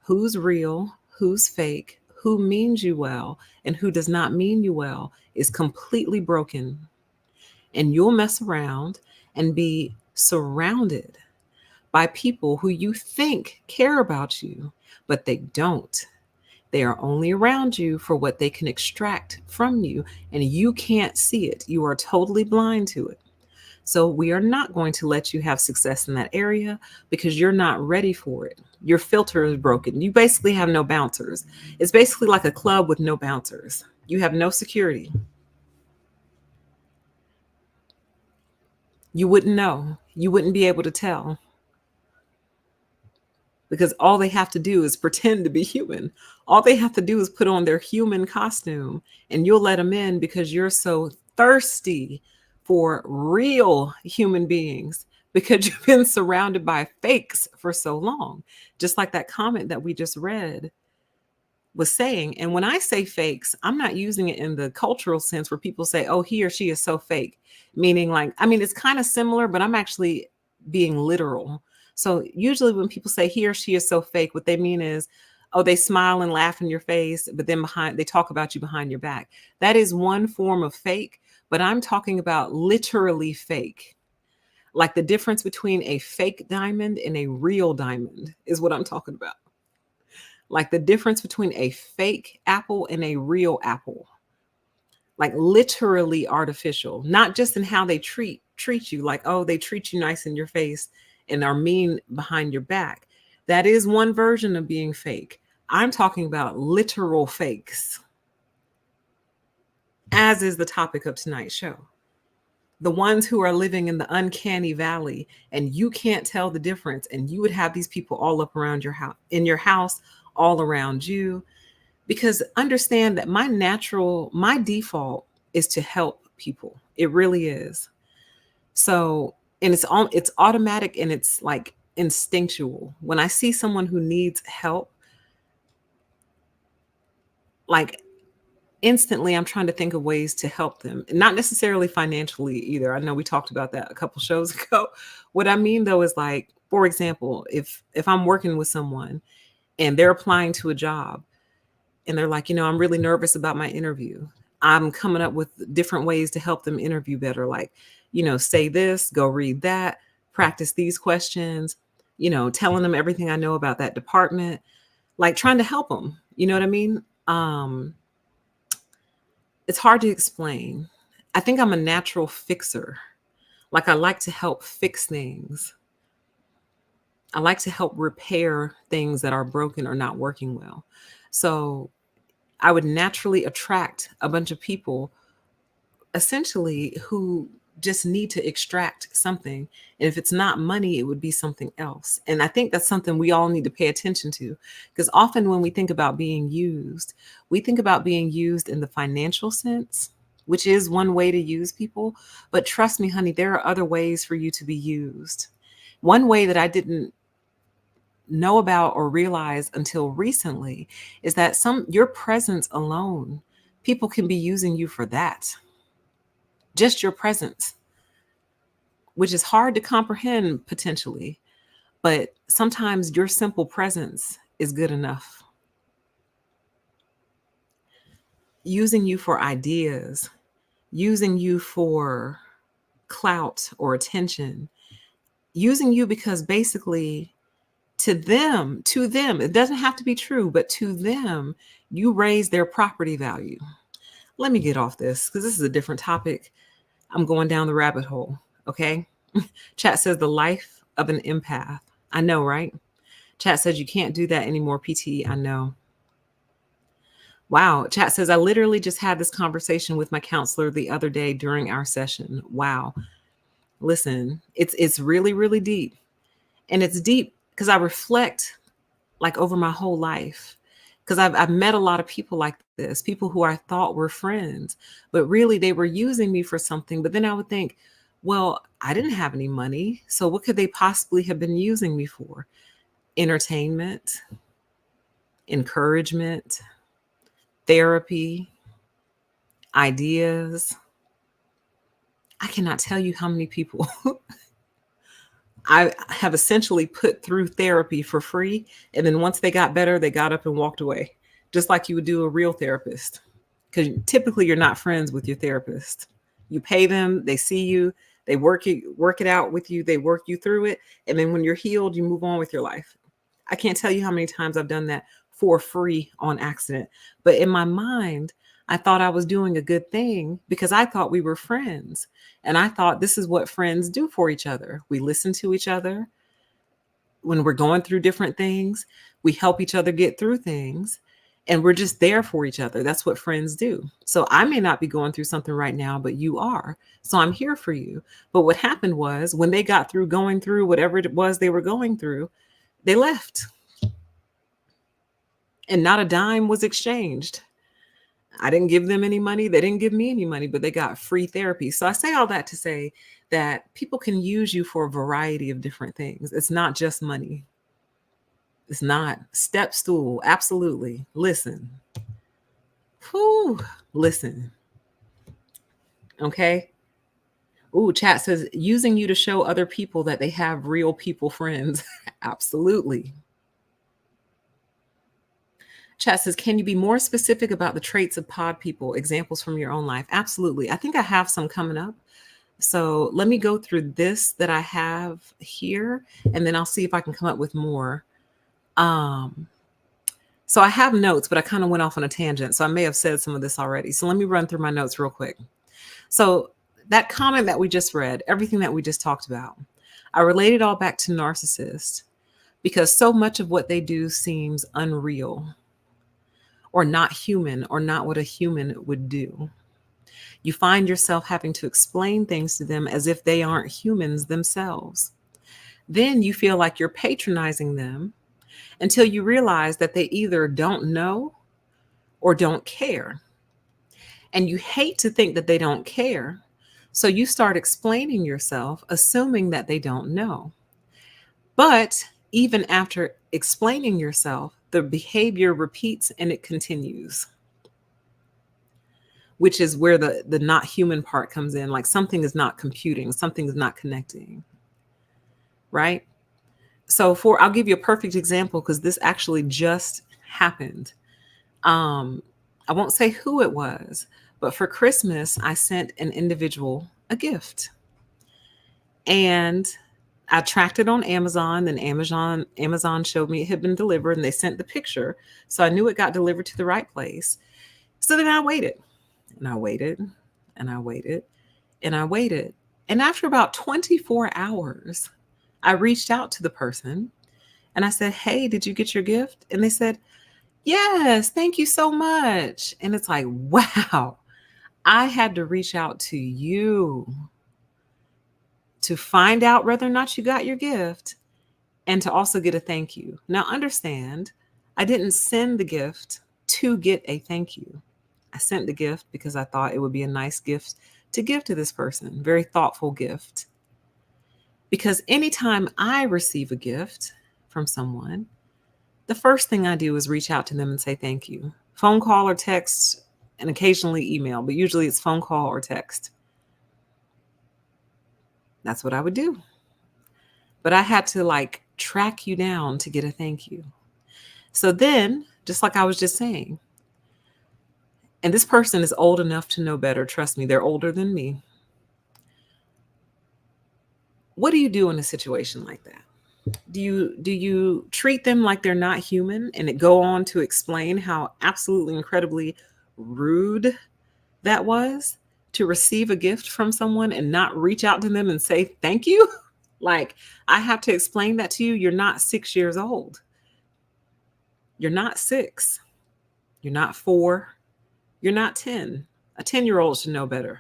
who's real, who's fake, who means you well and who does not mean you well is completely broken. And you'll mess around and be surrounded by people who you think care about you, but they don't. They are only around you for what they can extract from you, and you can't see it. You are totally blind to it. So we are not going to let you have success in that area because you're not ready for it. Your filter is broken. You basically have no bouncers. It's basically like a club with no bouncers. You have no security. You wouldn't know. You wouldn't be able to tell because all they have to do is pretend to be human. All they have to do is put on their human costume and you'll let them in because you're so thirsty for real human beings because you've been surrounded by fakes for so long. Just like that comment that we just read was saying. And when I say fakes, I'm not using it in the cultural sense where people say, oh, he or she is so fake. Meaning like, I mean, it's kind of similar, but I'm actually being literal. So usually when people say he or she is so fake, what they mean is, oh, they smile and laugh in your face, but then they talk about you behind your back. That is one form of fake, but I'm talking about literally fake. Like the difference between a fake diamond and a real diamond is what I'm talking about. Like the difference between a fake apple and a real apple. Like literally artificial, not just in how they treat you, like, oh, they treat you nice in your face and are mean behind your back. That is one version of being fake. I'm talking about literal fakes, as is the topic of tonight's show. The ones who are living in the uncanny valley and you can't tell the difference. And you would have these people all up around your house, in your house, all around you. Because understand that my default is to help people. It really is. So, and it's automatic and it's like instinctual. When I see someone who needs help, like instantly I'm trying to think of ways to help them. Not necessarily financially either. I know we talked about that a couple shows ago. What I mean though is like, for example, if I'm working with someone and they're applying to a job and they're like, I'm really nervous about my interview. I'm coming up with different ways to help them interview better. Like, say this, go read that, practice these questions, telling them everything I know about that department, like trying to help them. You know what I mean? It's hard to explain. I think I'm a natural fixer. Like I like to help fix things. I like to help repair things that are broken or not working well. So I would naturally attract a bunch of people essentially who just need to extract something. And if it's not money, it would be something else. And I think that's something we all need to pay attention to, because often when we think about being used, we think about being used in the financial sense, which is one way to use people. But trust me, honey, there are other ways for you to be used. One way that I didn't know about or realize until recently is that your presence alone, people can be using you for that. Just your presence, which is hard to comprehend potentially, but sometimes your simple presence is good enough. Using you for ideas, using you for clout or attention, using you because basically to them, it doesn't have to be true, but to them, you raise their property value. Let me get off this because this is a different topic. I'm going down the rabbit hole. Okay. Chat says the life of an empath. I know, right? Chat says you can't do that anymore, PT. I know. Wow. Chat says I literally just had this conversation with my counselor the other day during our session. Wow. Listen, it's really, really deep. And it's deep because I reflect like over my whole life. Because I've met a lot of people like this, people who I thought were friends, but really they were using me for something. But then I would think, well, I didn't have any money. So what could they possibly have been using me for? Entertainment, encouragement, therapy, ideas. I cannot tell you how many people I have essentially put through therapy for free. And then once they got better, they got up and walked away. just like you would do a real therapist. Because typically you're not friends with your therapist. You pay them, they see you, they work it out with you, they work you through it. And then when you're healed, you move on with your life. I can't tell you how many times I've done that for free on accident. But in my mind, I thought I was doing a good thing because I thought we were friends. And I thought this is what friends do for each other. We listen to each other when we're going through different things. We help each other get through things. And we're just there for each other. That's what friends do. So I may not be going through something right now, but you are. So I'm here for you. But what happened was when they got through going through whatever it was they were going through, they left. And not a dime was exchanged. I didn't give them any money. They didn't give me any money, but they got free therapy. So I say all that to say that people can use you for a variety of different things. It's not just money. It's not. Step stool. Absolutely. Listen. Whew. Listen. Okay. Ooh, chat says using you to show other people that they have real people friends. Absolutely. Chat says, can you be more specific about the traits of pod people? Examples from your own life? Absolutely. I think I have some coming up. So let me go through this that I have here, and then I'll see if I can come up with more. So I have notes, but I kind of went off on a tangent. So I may have said some of this already. So let me run through my notes real quick. So that comment that we just read, everything that we just talked about, I relate it all back to narcissists because so much of what they do seems unreal or not human or not what a human would do. You find yourself having to explain things to them as if they aren't humans themselves. Then you feel like you're patronizing them until you realize that they either don't know or don't care. And you hate to think that they don't care. So you start explaining yourself, assuming that they don't know. But even after explaining yourself, the behavior repeats and it continues, which is where the not human part comes in. Like something is not computing, something is not connecting, right? So I'll give you a perfect example because this actually just happened. I won't say who it was, but for Christmas, I sent an individual a gift. And I tracked it on Amazon, and Amazon showed me it had been delivered, and they sent the picture. So I knew it got delivered to the right place. So then I waited, and I waited, and I waited, and I waited. And after about 24 hours, I reached out to the person and I said, hey, did you get your gift? And they said, yes, thank you so much. And it's like, wow, I had to reach out to you to find out whether or not you got your gift and to also get a thank you. Now, understand, I didn't send the gift to get a thank you. I sent the gift because I thought it would be a nice gift to give to this person, very thoughtful gift. Because anytime I receive a gift from someone, the first thing I do is reach out to them and say thank you. Phone call or text, and occasionally email, but usually it's phone call or text. That's what I would do. But I had to track you down to get a thank you. So then, just like I was just saying, and this person is old enough to know better. Trust me, they're older than me. What do you do in a situation like that? Do you treat them like they're not human and go on to explain how absolutely incredibly rude that was to receive a gift from someone and not reach out to them and say thank you? Like, I have to explain that to you. You're not 6 years old. You're not 6. You're not 4. You're not 10. A 10-year-old should know better.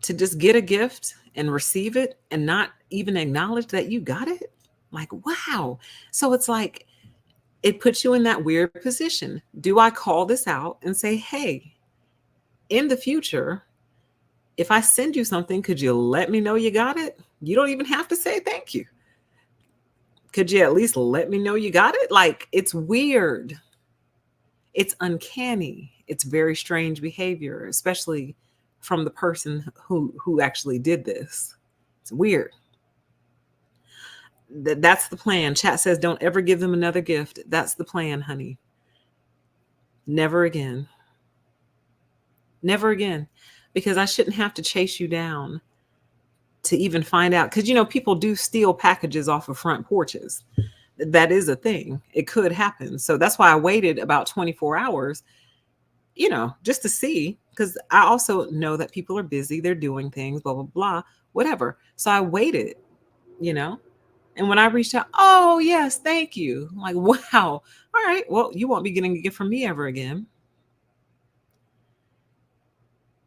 To just get a gift and receive it and not even acknowledge that you got it? Like, wow. So it's like, it puts you in that weird position. Do I call this out and say, hey, in the future, if I send you something, could you let me know you got it? You don't even have to say thank you. Could you at least let me know you got it? Like, it's weird. It's uncanny. It's very strange behavior, especially from the person who actually did this. It's weird. That's the plan. Chat says don't ever give them another gift. That's the plan, honey. Never again. Never again. Because I shouldn't have to chase you down to even find out. Because, people do steal packages off of front porches. That is a thing. It could happen. So that's why I waited about 24 hours, just to see. Because I also know that people are busy. They're doing things, blah, blah, blah, whatever. So I waited, And when I reached out, oh, yes, thank you. I'm like, wow. All right. Well, you won't be getting a gift from me ever again.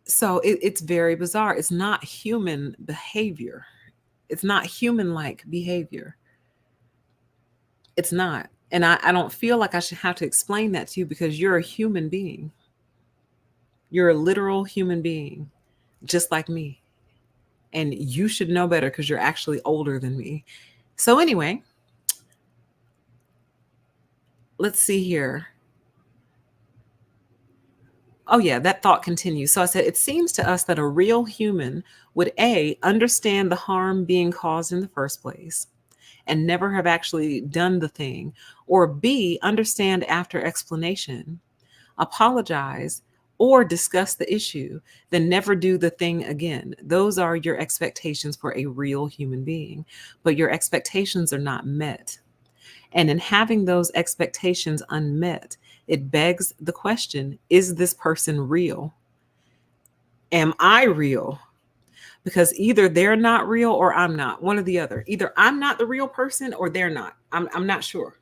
So it's very bizarre. It's not human behavior. It's not human-like behavior. It's not. And I don't feel like I should have to explain that to you because you're a human being. You're a literal human being, just like me. And you should know better because you're actually older than me. So anyway, let's see here. Oh yeah, that thought continues. So I said, it seems to us that a real human would A, understand the harm being caused in the first place and never have actually done the thing, or B, understand after explanation, apologize, or discuss the issue, then never do the thing again. Those are your expectations for a real human being, but your expectations are not met. And in having those expectations unmet, it begs the question, is this person real? Am I real? Because either they're not real or I'm not, one or the other. Either I'm not the real person or they're not. I'm not sure.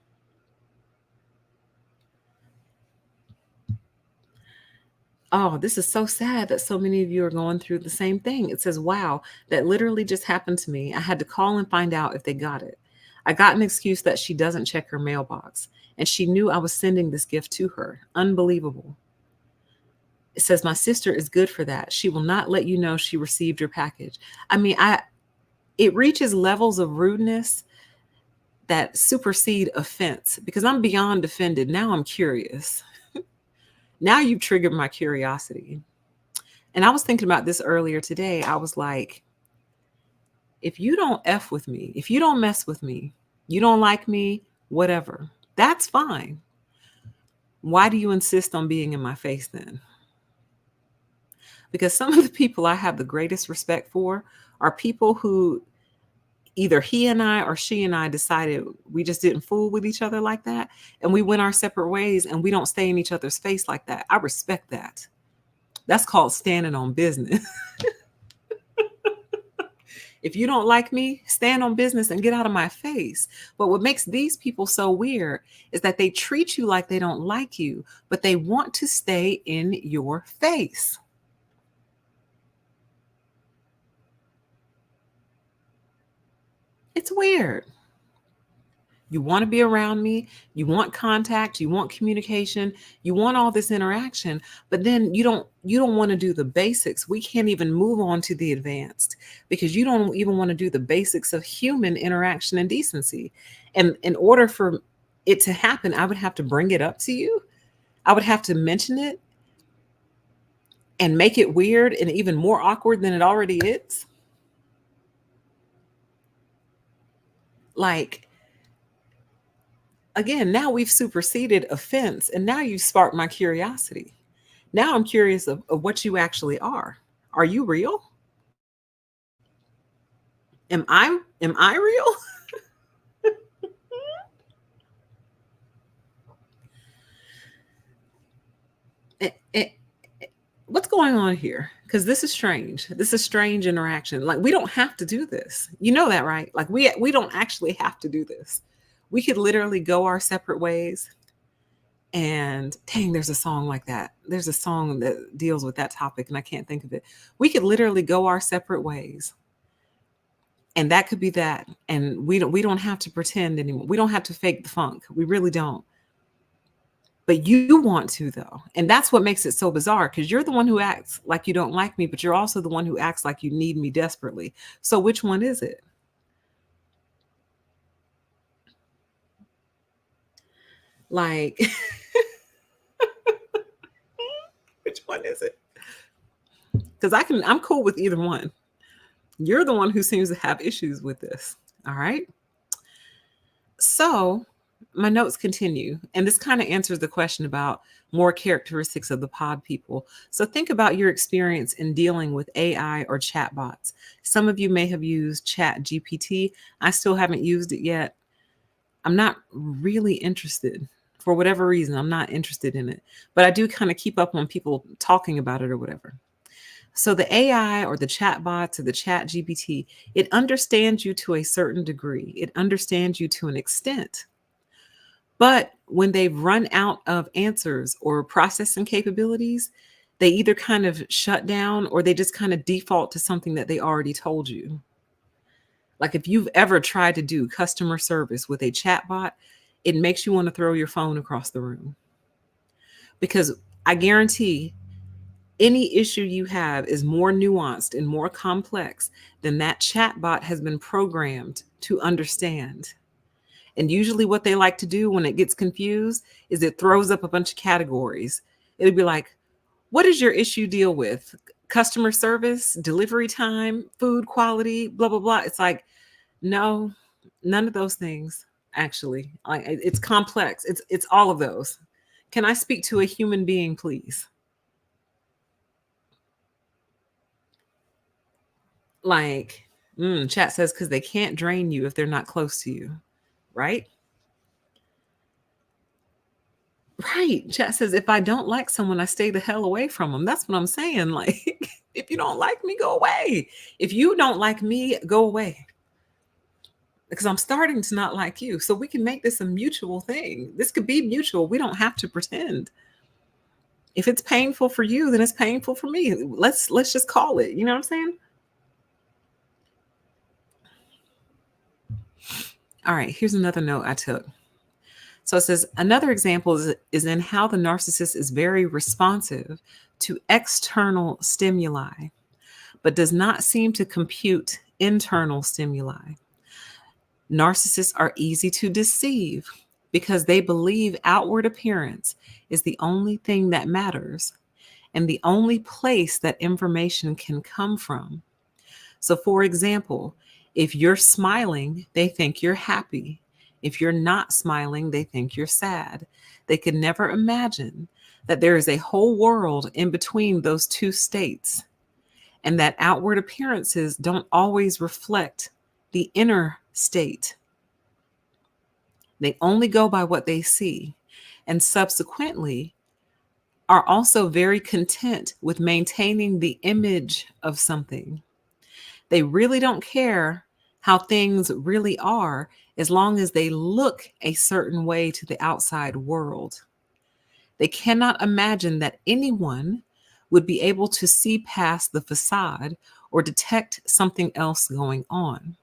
Oh, this is so sad that so many of you are going through the same thing. It says, wow, that literally just happened to me. I had to call and find out if they got it. I got an excuse that she doesn't check her mailbox, and she knew I was sending this gift to her. Unbelievable. It says, my sister is good for that. She will not let you know she received your package. I mean, it reaches levels of rudeness that supersede offense because I'm beyond offended. Now I'm curious. Now you've triggered my curiosity. And I was thinking about this earlier today. I was like, if you don't F with me, if you don't mess with me, you don't like me, whatever, that's fine. Why do you insist on being in my face then? Because some of the people I have the greatest respect for are people who either he and I or she and I decided we just didn't fool with each other like that. And we went our separate ways and we don't stay in each other's face like that. I respect that. That's called standing on business. If you don't like me, stand on business and get out of my face. But what makes these people so weird is that they treat you like they don't like you, but they want to stay in your face. It's weird. You want to be around me, you want contact, you want communication, you want all this interaction, but then you don't want to do the basics. We can't even move on to the advanced because you don't even want to do the basics of human interaction and decency. And in order for it to happen, I would have to bring it up to you. I would have to mention it and make it weird and even more awkward than it already is. Like, again, now we've superseded offense and now you sparked my curiosity. Now I'm curious of what you actually are. Are you real? Am I real? What's going on here? Because this is strange. This is strange interaction. Like, we don't have to do this. You know that, right? Like, we don't actually have to do this. We could literally go our separate ways. And dang, there's a song like that. There's a song that deals with that topic and I can't think of it. We could literally go our separate ways. And that could be that. And we don't have to pretend anymore. We don't have to fake the funk. We really don't. But you want to, though. And that's what makes it so bizarre, because you're the one who acts like you don't like me, but you're also the one who acts like you need me desperately. So which one is it? Like, which one is it? Because I'm cool with either one. You're the one who seems to have issues with this. All right. So my notes continue, and this kind of answers the question about more characteristics of the pod people. So think about your experience in dealing with AI or chatbots. Some of you may have used Chat GPT. I still haven't used it yet. I'm not really interested. For whatever reason, I'm not interested in it. But I do kind of keep up on people talking about it or whatever. So the AI or the chatbots or the chat GPT, it understands you to a certain degree. It understands you to an extent. But when they've run out of answers or processing capabilities, they either kind of shut down or they just kind of default to something that they already told you. Like if you've ever tried to do customer service with a chatbot, it makes you want to throw your phone across the room. Because I guarantee any issue you have is more nuanced and more complex than that chatbot has been programmed to understand. And usually, what they like to do when it gets confused is it throws up a bunch of categories. It'll be like, what does your issue deal with? Customer service, delivery time, food quality, blah, blah, blah. It's like, no, none of those things, actually. It's complex. It's all of those. Can I speak to a human being, please? Like, chat says, because they can't drain you if they're not close to you, right? Right. Chat says, if I don't like someone, I stay the hell away from them. That's what I'm saying. Like, if you don't like me, go away. If you don't like me, go away. Because I'm starting to not like you. So we can make this a mutual thing. This could be mutual. We don't have to pretend. If it's painful for you, then it's painful for me. Let's just call it. You know what I'm saying? All right, here's another note I took. So it says another example is in how the narcissist is very responsive to external stimuli, but does not seem to compute internal stimuli. Narcissists are easy to deceive because they believe outward appearance is the only thing that matters and the only place that information can come from. So, for example, if you're smiling, they think you're happy. If you're not smiling, they think you're sad. They can never imagine that there is a whole world in between those two states and that outward appearances don't always reflect the inner state. They only go by what they see, and subsequently are also very content with maintaining the image of something. They really don't care how things really are as long as they look a certain way to the outside world. They cannot imagine that anyone would be able to see past the facade or detect something else going on.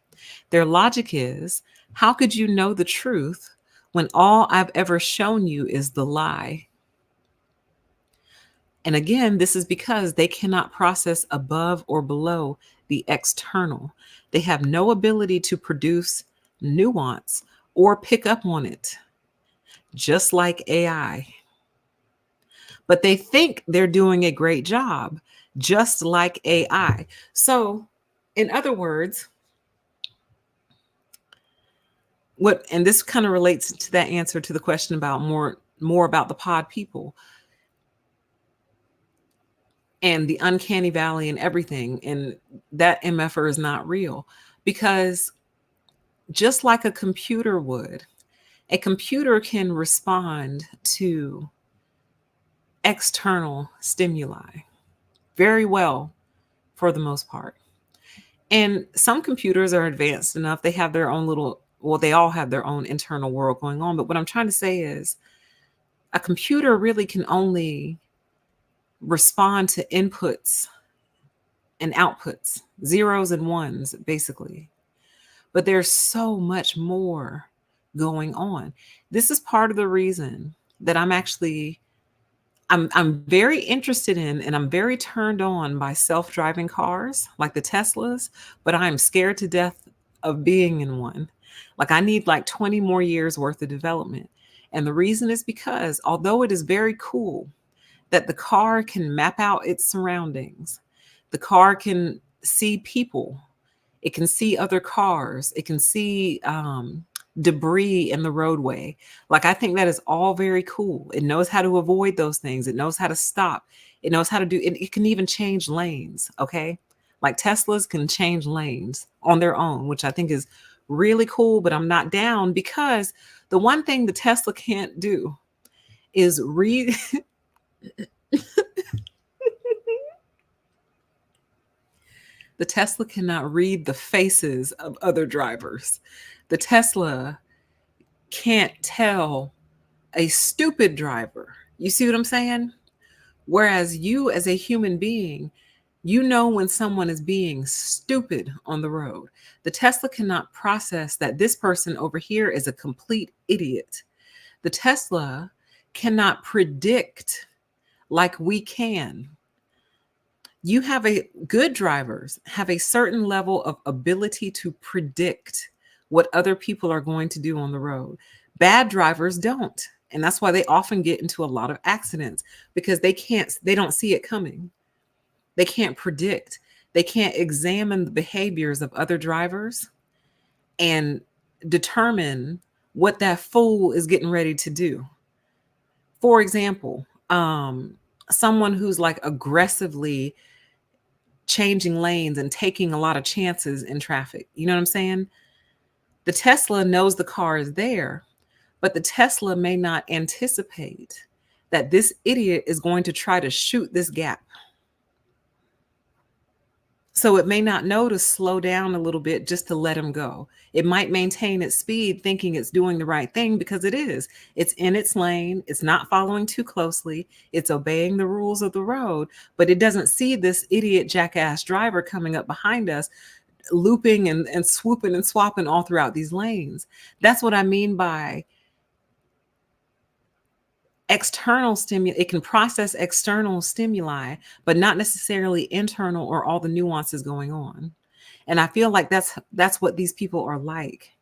Their logic is, how could you know the truth when all I've ever shown you is the lie? And again, this is because they cannot process above or below the external. They have no ability to produce nuance or pick up on it, just like AI. But they think they're doing a great job, just like AI. So, in other words, and this kind of relates to that answer to the question about more about the pod people and the uncanny valley and everything, and that MFR is not real, because just like a computer would, a computer can respond to external stimuli very well for the most part. And some computers are advanced enough, they have their own they all have their own internal world going on. But what I'm trying to say is a computer really can only respond to inputs and outputs, zeros and ones, basically. But there's so much more going on. This is part of the reason that I'm very interested in and I'm very turned on by self-driving cars like the Teslas, but I'm scared to death of being in one. Like I need like 20 more years worth of development. And the reason is because although it is very cool that the car can map out its surroundings, the car can see people, it can see other cars, it can see debris in the roadway. Like, I think that is all very cool. It knows how to avoid those things. It knows how to stop. It knows how to do it. It can even change lanes. Okay. Like Teslas can change lanes on their own, which I think is really cool, but I'm not down because the one thing the Tesla can't do is read. The Tesla cannot read the faces of other drivers. The Tesla can't tell a stupid driver. You see what I'm saying? Whereas you, as a human being, you know when someone is being stupid on the road. The Tesla cannot process that this person over here is a complete idiot. The Tesla cannot predict like we can. You have good drivers have a certain level of ability to predict what other people are going to do on the road. Bad drivers don't. And that's why they often get into a lot of accidents because they don't see it coming. They can't predict. They can't examine the behaviors of other drivers and determine what that fool is getting ready to do. For example, someone who's like aggressively changing lanes and taking a lot of chances in traffic. You know what I'm saying? The Tesla knows the car is there, but the Tesla may not anticipate that this idiot is going to try to shoot this gap. So it may not know to slow down a little bit just to let him go. It might maintain its speed thinking it's doing the right thing because it is. It's in its lane. It's not following too closely. It's obeying the rules of the road, but it doesn't see this idiot jackass driver coming up behind us, looping and swooping and swapping all throughout these lanes. That's what I mean by external stimuli. It can process external stimuli, but not necessarily internal or all the nuances going on. And I feel like that's what these people are like.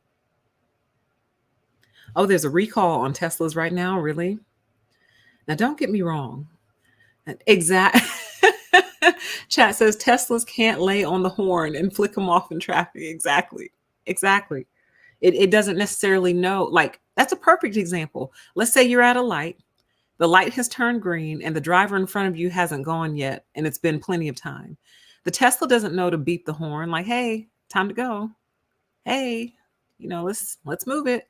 Oh, there's a recall on Teslas right now, really? Now, don't get me wrong. Exact. Chat says Teslas can't lay on the horn and flick them off in traffic. Exactly. It doesn't necessarily know. Like, that's a perfect example. Let's say you're at a light. The light has turned green and the driver in front of you hasn't gone yet, and it's been plenty of time. The Tesla doesn't know to beep the horn like, hey, time to go. Hey, let's move it.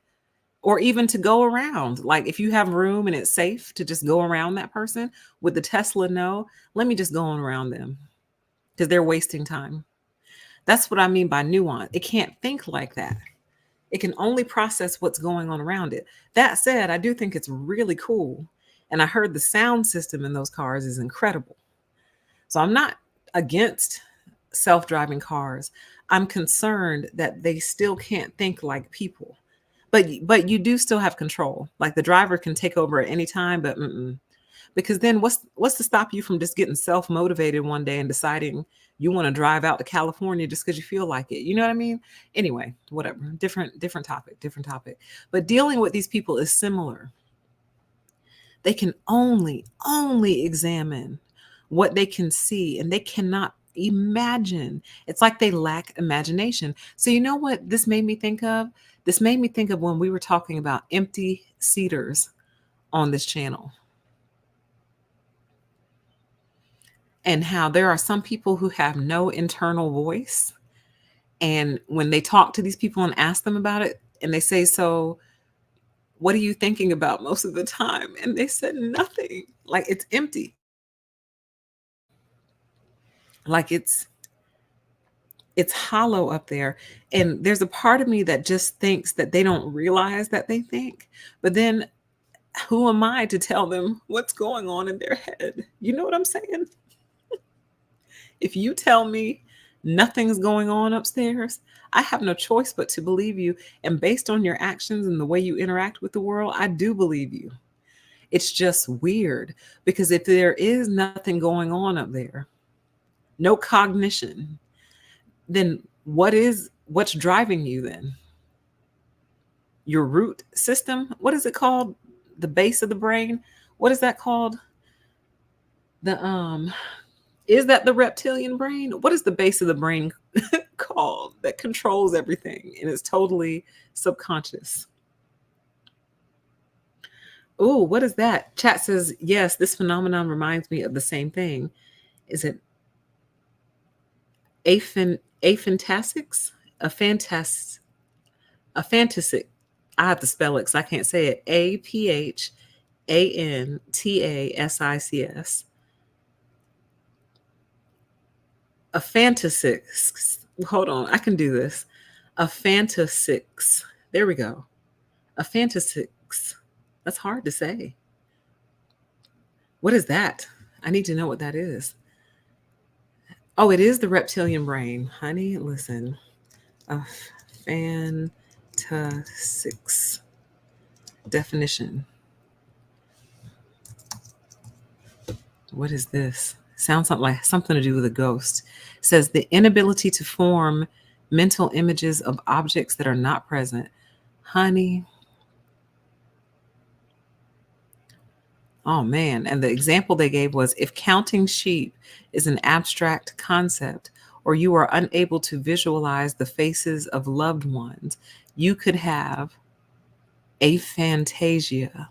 Or even to go around. Like if you have room and it's safe to just go around that person, would the Tesla know, let me just go on around them because they're wasting time? That's what I mean by nuance. It can't think like that. It can only process what's going on around it. That said, I do think it's really cool. And I heard the sound system in those cars is incredible. So I'm not against self-driving cars. I'm concerned that they still can't think like people. But you do still have control. Like the driver can take over at any time, but because then what's to stop you from just getting self-motivated one day and deciding you want to drive out to California just because you feel like it? You know what I mean? Anyway, whatever. Different topic. But dealing with these people is similar. They can only examine what they can see, and they cannot imagine. It's like they lack imagination. So you know what this made me think of? This made me think of when we were talking about empty seaters on this channel. And how there are some people who have no internal voice. And when they talk to these people and ask them about it, and they say, so what are you thinking about most of the time? And they said nothing. Like it's empty. Like it's hollow up there. And there's a part of me that just thinks that they don't realize that they think. But then who am I to tell them what's going on in their head? You know what I'm saying? If you tell me nothing's going on upstairs, I have no choice but to believe you. And based on your actions and the way you interact with the world, I do believe you. It's just weird because if there is nothing going on up there, no cognition, then what's driving you then? Your root system? What is it called? The base of the brain? What is that called? Is that the reptilian brain? What is the base of the brain called that controls everything and is totally subconscious? Oh, what is that? Chat says, yes, this phenomenon reminds me of the same thing. Is it aphantasics? A fantas a fantasic. I have to spell it because I can't say it. Aphantasis. A fantasics. Hold on, I can do this. A fantasics. There we go. A fantasics. That's hard to say. What is that? I need to know what that is. Oh, it is the reptilian brain. Honey, listen. A fantasics definition. What is this? Sounds like something to do with a ghost. It says the inability to form mental images of objects that are not present. Honey. Oh man. And the example they gave was if counting sheep is an abstract concept, or you are unable to visualize the faces of loved ones, you could have aphantasia.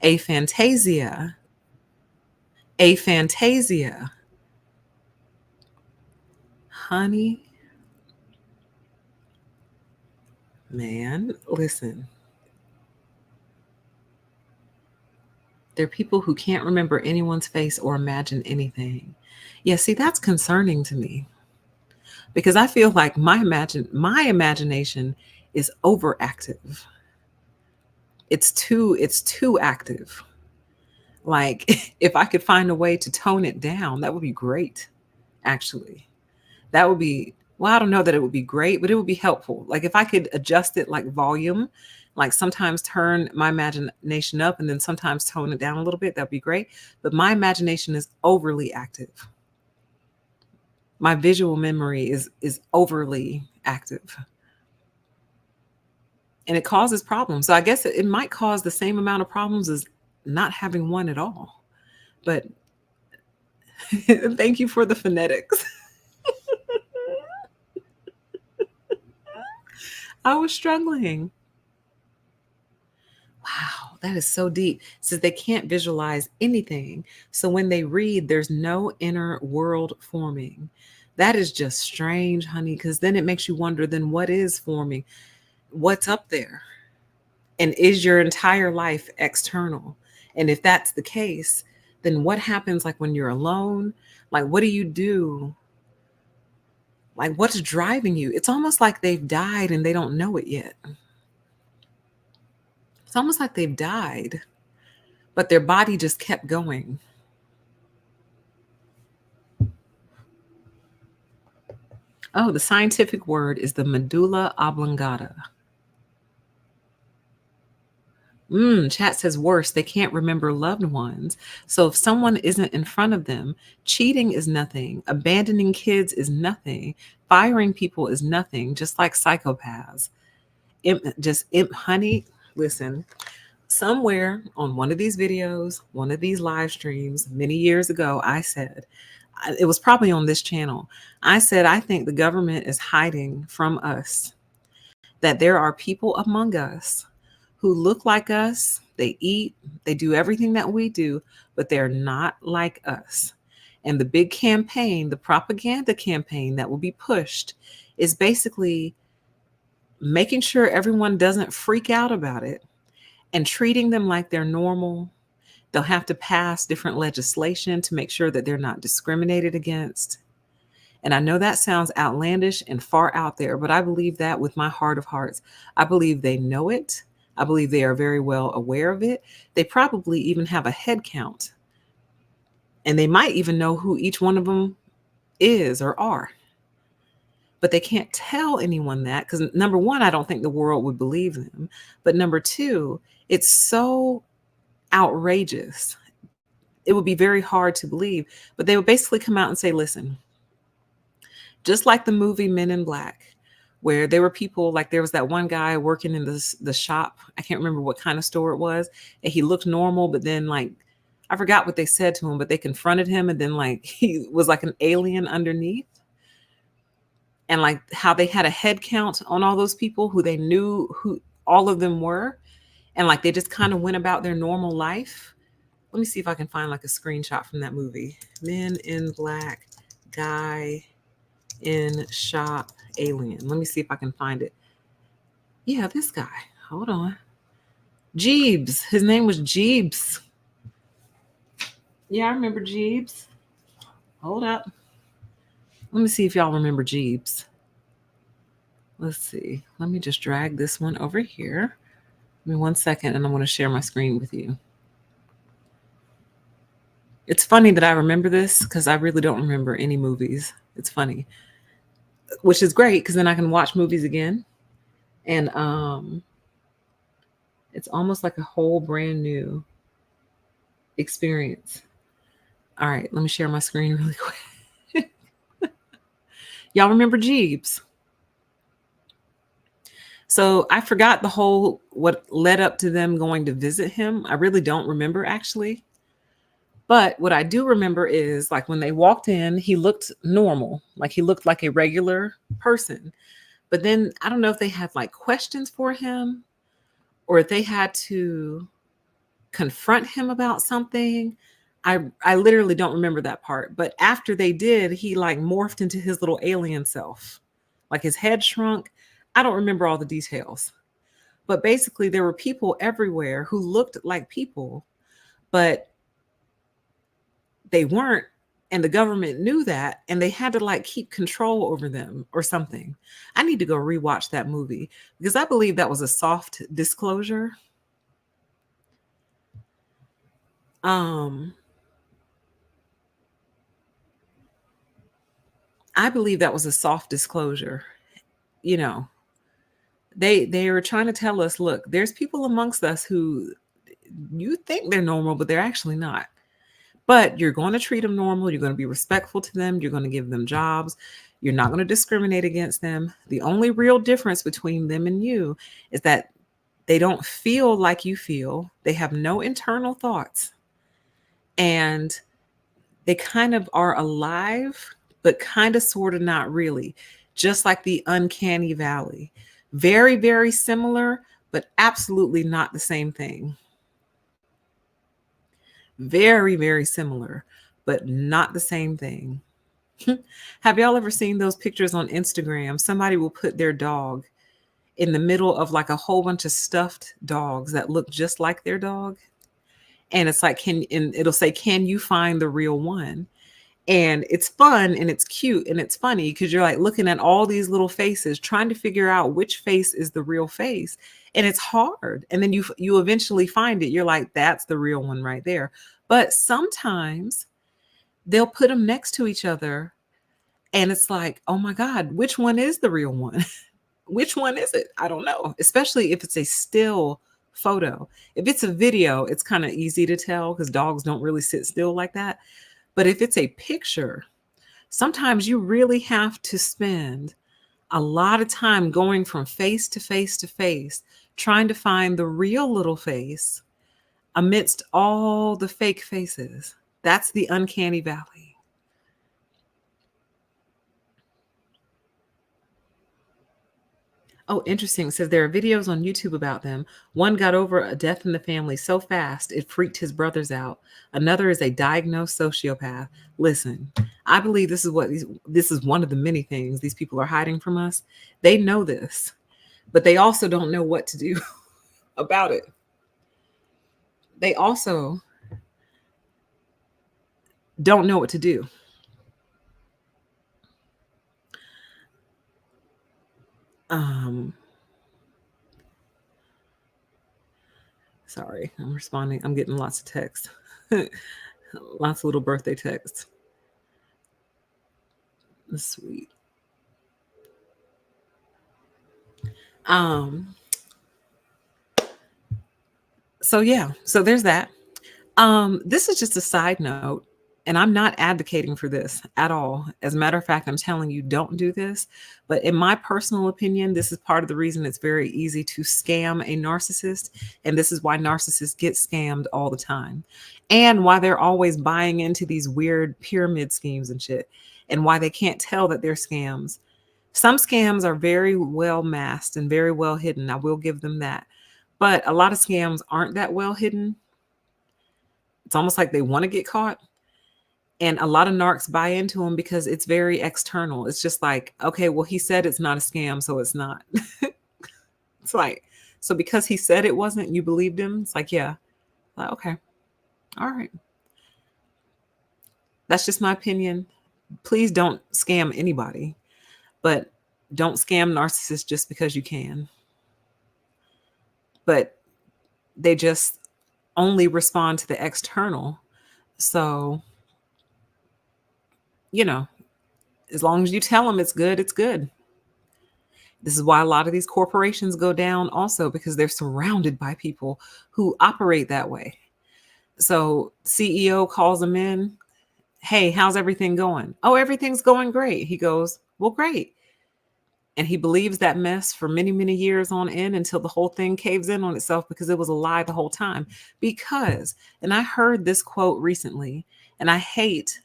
Aphantasia. Aphantasia. Honey. Man, listen. There are people who can't remember anyone's face or imagine anything. Yeah, see, that's concerning to me because I feel like my imagination is overactive. It's too active. Like if I could find a way to tone it down, that would be great. Actually, that would be, well, I don't know that it would be great, but it would be helpful. Like if I could adjust it like volume, like sometimes turn my imagination up and then sometimes tone it down a little bit, that'd be great. But my imagination is overly active. My visual memory is overly active. And it causes problems. So I guess it might cause the same amount of problems as not having one at all. But thank you for the phonetics. I was struggling. Wow, that is so deep. It says they can't visualize anything. So when they read, there's no inner world forming. That is just strange, honey, because then it makes you wonder, then what is forming? What's up there? And is your entire life external? And if that's the case, then what happens like when you're alone? Like, what do you do? Like, what's driving you? It's almost like they've died and they don't know it yet. It's almost like they've died, but their body just kept going. Oh, the scientific word is the medulla oblongata. Chat says worse, they can't remember loved ones. So if someone isn't in front of them, cheating is nothing. Abandoning kids is nothing. Firing people is nothing, just like psychopaths. Honey, listen, somewhere on one of these videos, one of these live streams many years ago, I said, it was probably on this channel, I said, I think the government is hiding from us, that there are people among us who look like us, they eat, they do everything that we do, but they're not like us. And the big campaign, the propaganda campaign that will be pushed is basically making sure everyone doesn't freak out about it and treating them like they're normal. They'll have to pass different legislation to make sure that they're not discriminated against. And I know that sounds outlandish and far out there, but I believe that with my heart of hearts. I believe they know it. I believe they are very well aware of it. They probably even have a head count. And they might even know who each one of them is or are. But they can't tell anyone that because, number one, I don't think the world would believe them. But number two, it's so outrageous. It would be very hard to believe. But they would basically come out and say, listen, just like the movie Men in Black, where there were people, like there was that one guy working in the shop. I can't remember what kind of store it was. And he looked normal, but then like I forgot what they said to him, but they confronted him, and then like he was like an alien underneath. And like how they had a head count on all those people who they knew who all of them were. And like they just kind of went about their normal life. Let me see if I can find like a screenshot from that movie. Men in Black, guy in shop, alien. Let me see if I can find it. Yeah, this guy. Hold on. Jeebs. His name was Jeebs. Yeah, I remember Jeebs. Hold up. Let me see if y'all remember Jeebs. Let's see. Let me just drag this one over here. Give me 1 second, and I'm going to share my screen with you. It's funny that I remember this because I really don't remember any movies. It's funny, which is great because then I can watch movies again. And it's almost like a whole brand new experience. All right, let me share my screen really quick. Y'all remember Jeeves? So I forgot the whole what led up to them going to visit him. I really don't remember actually. But what I do remember is like when they walked in, he looked normal, like he looked like a regular person. But then I don't know if they had like questions for him or if they had to confront him about something. I literally don't remember that part. But after they did, he like morphed into his little alien self. Like his head shrunk. I don't remember all the details. But basically there were people everywhere who looked like people, but they weren't, and the government knew that, and they had to like keep control over them or something. I need to go rewatch that movie because I believe that was a soft disclosure. I believe that was a soft disclosure. You know, they were trying to tell us, look, there's people amongst us who you think they're normal, but they're actually not. But you're going to treat them normal. You're going to be respectful to them. You're going to give them jobs. You're not going to discriminate against them. The only real difference between them and you is that they don't feel like you feel. They have no internal thoughts. And they kind of are alive, but kind of sort of not really. Just like the Uncanny Valley. Very, very similar, but absolutely not the same thing. Very, very similar, but not the same thing. Have y'all ever seen those pictures on Instagram? Somebody will put their dog in the middle of like a whole bunch of stuffed dogs that look just like their dog. And it's like, and it'll say, can you find the real one? And it's fun and it's cute and it's funny because you're like looking at all these little faces, trying to figure out which face is the real face. And it's hard. And then you eventually find it. You're like, that's the real one right there. But sometimes they'll put them next to each other. And it's like, oh my God, which one is the real one? Which one is it? I don't know. Especially if it's a still photo. If it's a video, it's kind of easy to tell because dogs don't really sit still like that. But if it's a picture, sometimes you really have to spend a lot of time going from face to face to face, trying to find the real little face amidst all the fake faces. That's the Uncanny Valley. Oh, interesting. It says there are videos on YouTube about them. One got over a death in the family so fast it freaked his brothers out. Another is a diagnosed sociopath. Listen, I believe this is one of the many things these people are hiding from us. They know this, but they also don't know what to do about it. They also don't know what to do. Sorry, I'm responding. I'm getting lots of texts. Lots of little birthday texts. Sweet. So yeah, so there's that. This is just a side note, And I'm not advocating for this at all. As a matter of fact, I'm telling you, don't do this. But in my personal opinion, this is part of the reason it's very easy to scam a narcissist. And this is why narcissists get scammed all the time. And why they're always buying into these weird pyramid schemes and shit. And why they can't tell that they're scams. Some scams are very well masked and very well hidden. I will give them that. But a lot of scams aren't that well hidden. It's almost like they want to get caught. And a lot of narcs buy into them because it's very external. It's just like, okay, well, he said it's not a scam, so it's not. It's like, so because he said it wasn't, you believed him? It's like, yeah. Like, okay. All right. That's just my opinion. Please don't scam anybody, but don't scam narcissists just because you can. But they just only respond to the external. So, you know, as long as you tell them it's good, it's good. This is why a lot of these corporations go down also, because they're surrounded by people who operate that way. So CEO calls them in. Hey, how's everything going? Oh, everything's going great. He goes, well, great. And he believes that mess for many, many years on end until the whole thing caves in on itself because it was a lie the whole time. Because, and I heard this quote recently, and I hate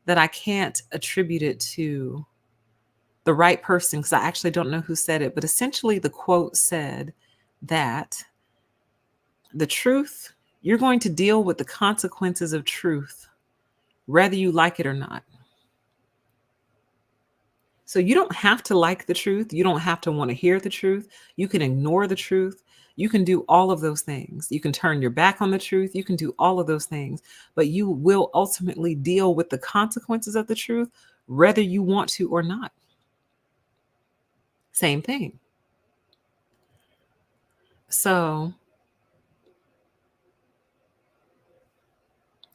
that I can't attribute it to the right person because I actually don't know who said it, but essentially the quote said that the truth, you're going to deal with the consequences of truth, whether you like it or not. So you don't have to like the truth. You don't have to want to hear the truth. You can ignore the truth. You can do all of those things. You can turn your back on the truth. You can do all of those things, but you will ultimately deal with the consequences of the truth, whether you want to or not. Same thing. So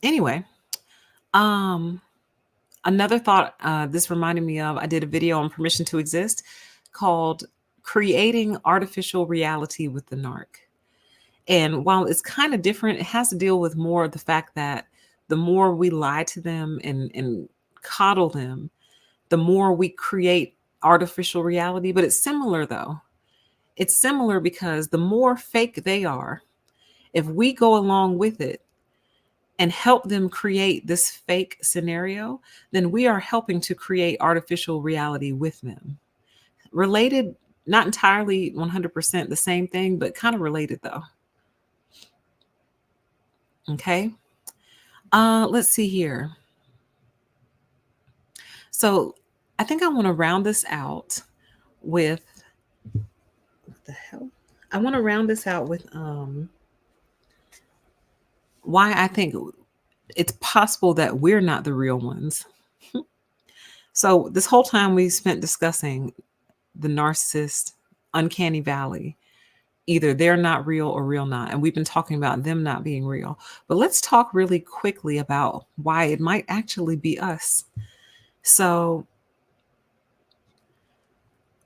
anyway, another thought this reminded me of, I did a video on permission to exist called Creating Artificial Reality with the Narc. And while it's kind of different, it has to deal with more of the fact that the more we lie to them and coddle them, the more we create artificial reality. But it's similar though. It's similar because the more fake they are, if we go along with it and help them create this fake scenario, then we are helping to create artificial reality with them. Related, not entirely 100% the same thing, but kind of related though. Okay. Let's see here. So I think I want to round this out with, what the hell? I want to round this out with why I think it's possible that we're not the real ones. So this whole time we spent discussing the narcissist, uncanny valley. Either they're not real or real not. And we've been talking about them not being real. But let's talk really quickly about why it might actually be us. So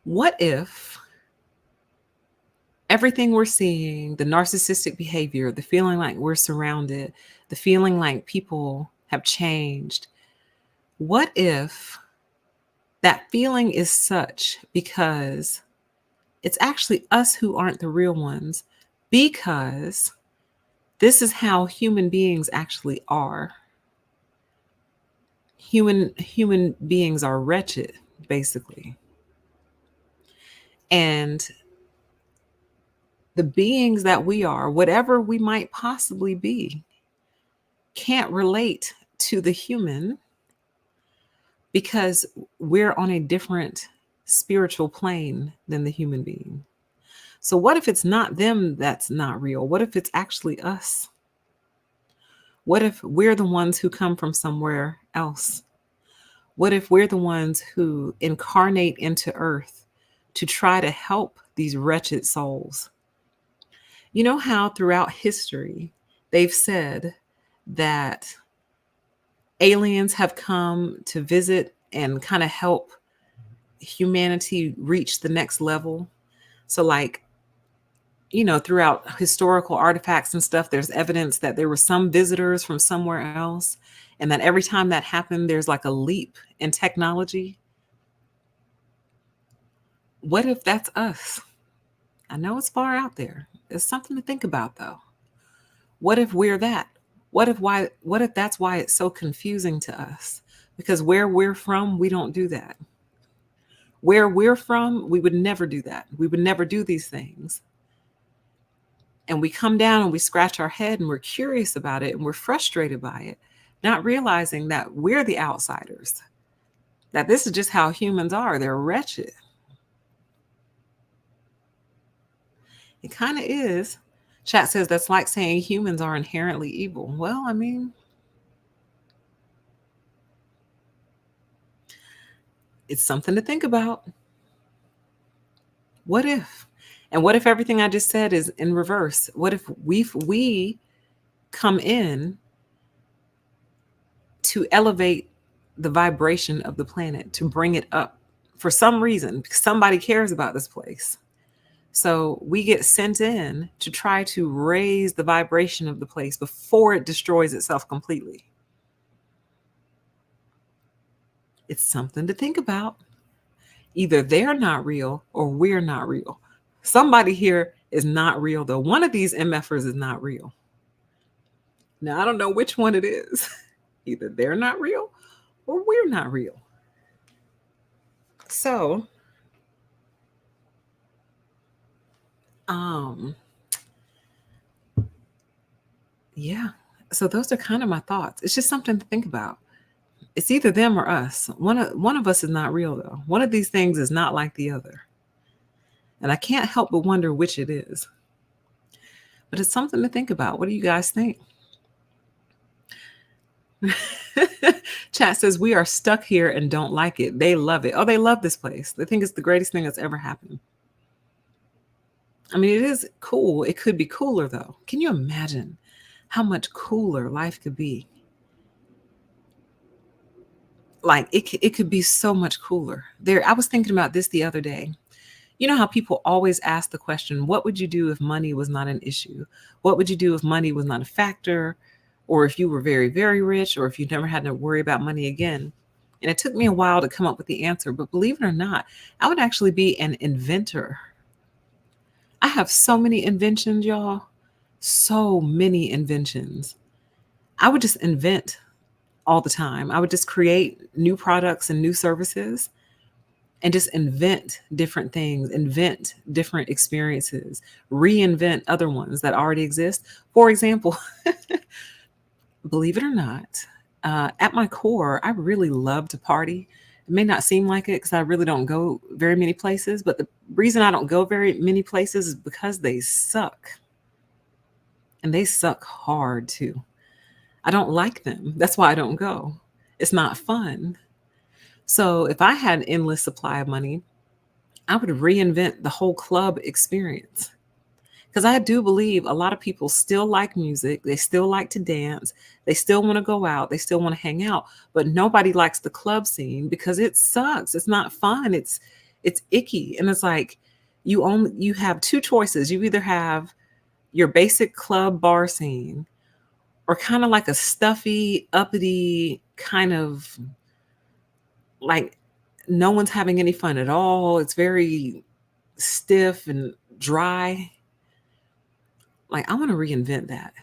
what if everything we're seeing, the narcissistic behavior, the feeling like we're surrounded, the feeling like people have changed, what if that feeling is such because it's actually us who aren't the real ones, because this is how human beings actually are. Human beings are wretched, basically. And the beings that we are, whatever we might possibly be, can't relate to the human because we're on a different spiritual plane than the human being. So what if it's not them that's not real? What if it's actually us? What if we're the ones who come from somewhere else? What if we're the ones who incarnate into earth to try to help these wretched souls? You know how throughout history, they've said that aliens have come to visit and kind of help humanity reach the next level. So like throughout historical artifacts and stuff, there's evidence that there were some visitors from somewhere else, and that every time that happened, there's like a leap in technology. What if that's us? I know it's far out there. It's something to think about, though. What if we're that? What if that's why it's so confusing to us? Because where we're from, we don't do that. Where we're from, we would never do that. We would never do these things. And we come down and we scratch our head and we're curious about it and we're frustrated by it, not realizing that we're the outsiders, that this is just how humans are. They're wretched. It kind of is. Chat says that's like saying humans are inherently evil. Well, I mean, it's something to think about. What if? And what if everything I just said is in reverse? What if we come in to elevate the vibration of the planet, to bring it up for some reason? Because somebody cares about this place. So we get sent in to try to raise the vibration of the place before it destroys itself completely. It's something to think about. Either they're not real or we're not real. Somebody here is not real, though. One of these MFers is not real. Now, I don't know which one it is. Either they're not real or we're not real. So, yeah. So those are kind of my thoughts. It's just something to think about. It's either them or us. One of us is not real, though. One of these things is not like the other. And I can't help but wonder which it is. But it's something to think about. What do you guys think? Chat says, we are stuck here and don't like it. They love it. Oh, they love this place. They think it's the greatest thing that's ever happened. I mean, it is cool. It could be cooler, though. Can you imagine how much cooler life could be? Like, it could be so much cooler. I was thinking about this the other day. You know how people always ask the question, what would you do if money was not an issue? What would you do if money was not a factor? Or if you were very, very rich, or if you never had to worry about money again? And it took me a while to come up with the answer, but believe it or not, I would actually be an inventor. I have so many inventions, y'all. So many inventions. I would just invent all the time. I would just create new products and new services and just invent different things, invent different experiences, reinvent other ones that already exist. For example, believe it or not, at my core, I really love to party. It may not seem like it because I really don't go very many places, but the reason I don't go very many places is because they suck. And they suck hard too. I don't like them. That's why I don't go. It's not fun. So if I had an endless supply of money, I would reinvent the whole club experience. Because I do believe a lot of people still like music. They still like to dance. They still want to go out. They still want to hang out. But nobody likes the club scene because it sucks. It's not fun. It's icky. And it's like you have two choices. You either have your basic club bar scene or kind of like a stuffy, uppity kind of like no one's having any fun at all. It's very stiff and dry. Like, I want to reinvent that.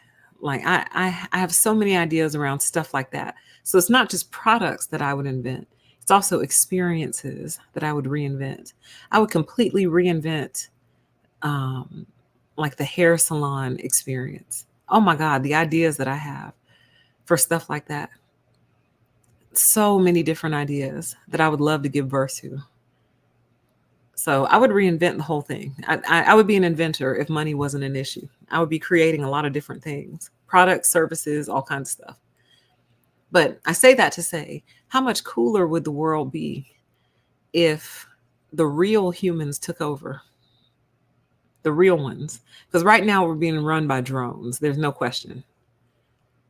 Like, I have so many ideas around stuff like that. So it's not just products that I would invent. It's also experiences that I would reinvent. I would completely reinvent like the hair salon experience. Oh my God, the ideas that I have for stuff like that. So many different ideas that I would love to give birth to. So I would reinvent the whole thing. I would be an inventor if money wasn't an issue. I would be creating a lot of different things, products, services, all kinds of stuff. But I say that to say, how much cooler would the world be if the real humans took over? The real ones. Because right now we're being run by drones. There's no question.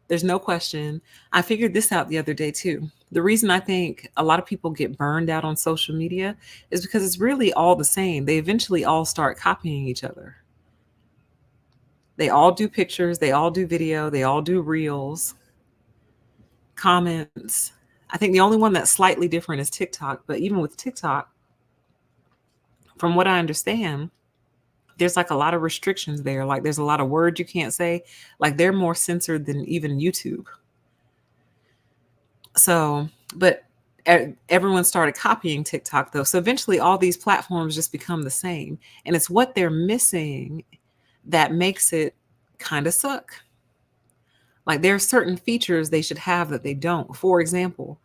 There's no question. I figured this out the other day too. The reason I think a lot of people get burned out on social media is because it's really all the same. They eventually all start copying each other. They all do pictures, they all do video, they all do reels, comments. I think the only one that's slightly different is TikTok. But even with TikTok, from what I understand, there's like a lot of restrictions there. Like there's a lot of words you can't say. Like they're more censored than even YouTube. So, but everyone started copying TikTok though. So eventually all these platforms just become the same. And it's what they're missing that makes it kind of suck. Like there are certain features they should have that they don't. For example,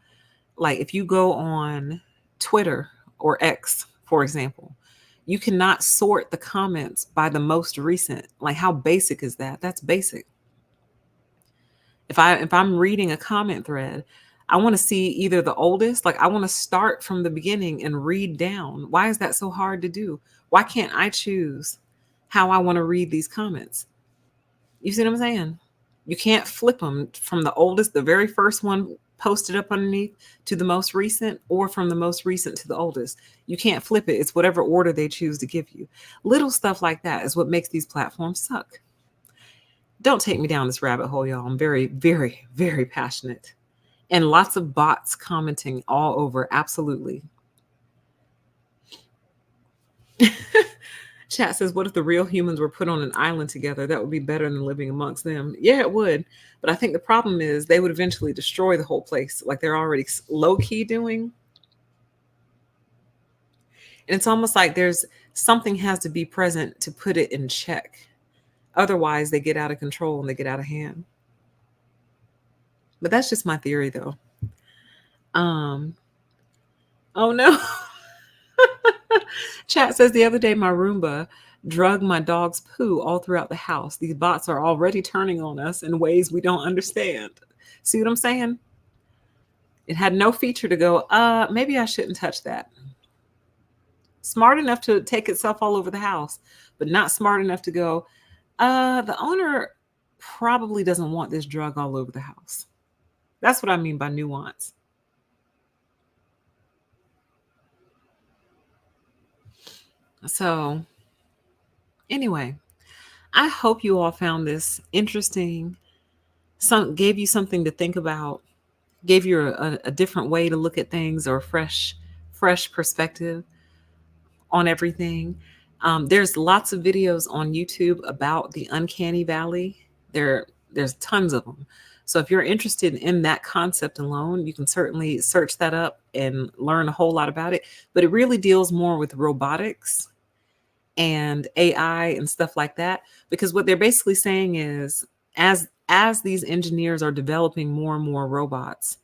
like if you go on Twitter or X, for example, you cannot sort the comments by the most recent. Like how basic is that? That's basic. If I'm reading a comment thread, I want to see either the oldest, like I want to start from the beginning and read down. Why is that so hard to do? Why can't I choose how I want to read these comments? You see what I'm saying? You can't flip them from the oldest, the very first one posted up underneath, to the most recent, or from the most recent to the oldest. You can't flip it. It's whatever order they choose to give you. Little stuff like that is what makes these platforms suck. Don't take me down this rabbit hole, y'all. I'm very, very, very passionate. And lots of bots commenting all over. Absolutely. Chat says, what if the real humans were put on an island together? That would be better than living amongst them. Yeah, it would. But I think the problem is they would eventually destroy the whole place, like they're already low-key doing. And it's almost like there's something has to be present to put it in check. Otherwise, they get out of control and they get out of hand. But that's just my theory, though. Oh, no. Chat says, the other day, my Roomba drug my dog's poo all throughout the house. These bots are already turning on us in ways we don't understand. See what I'm saying? It had no feature to go, maybe I shouldn't touch that. Smart enough to take itself all over the house, but not smart enough to go, the owner probably doesn't want this drug all over the house. That's what I mean by nuance. So anyway, I hope you all found this interesting. Gave you something to think about, gave you a different way to look at things, or fresh perspective on everything. There's lots of videos on YouTube about the Uncanny Valley. There's tons of them. So if you're interested in that concept alone, you can certainly search that up and learn a whole lot about it. But it really deals more with robotics and AI and stuff like that. Because what they're basically saying is, as these engineers are developing more and more robots,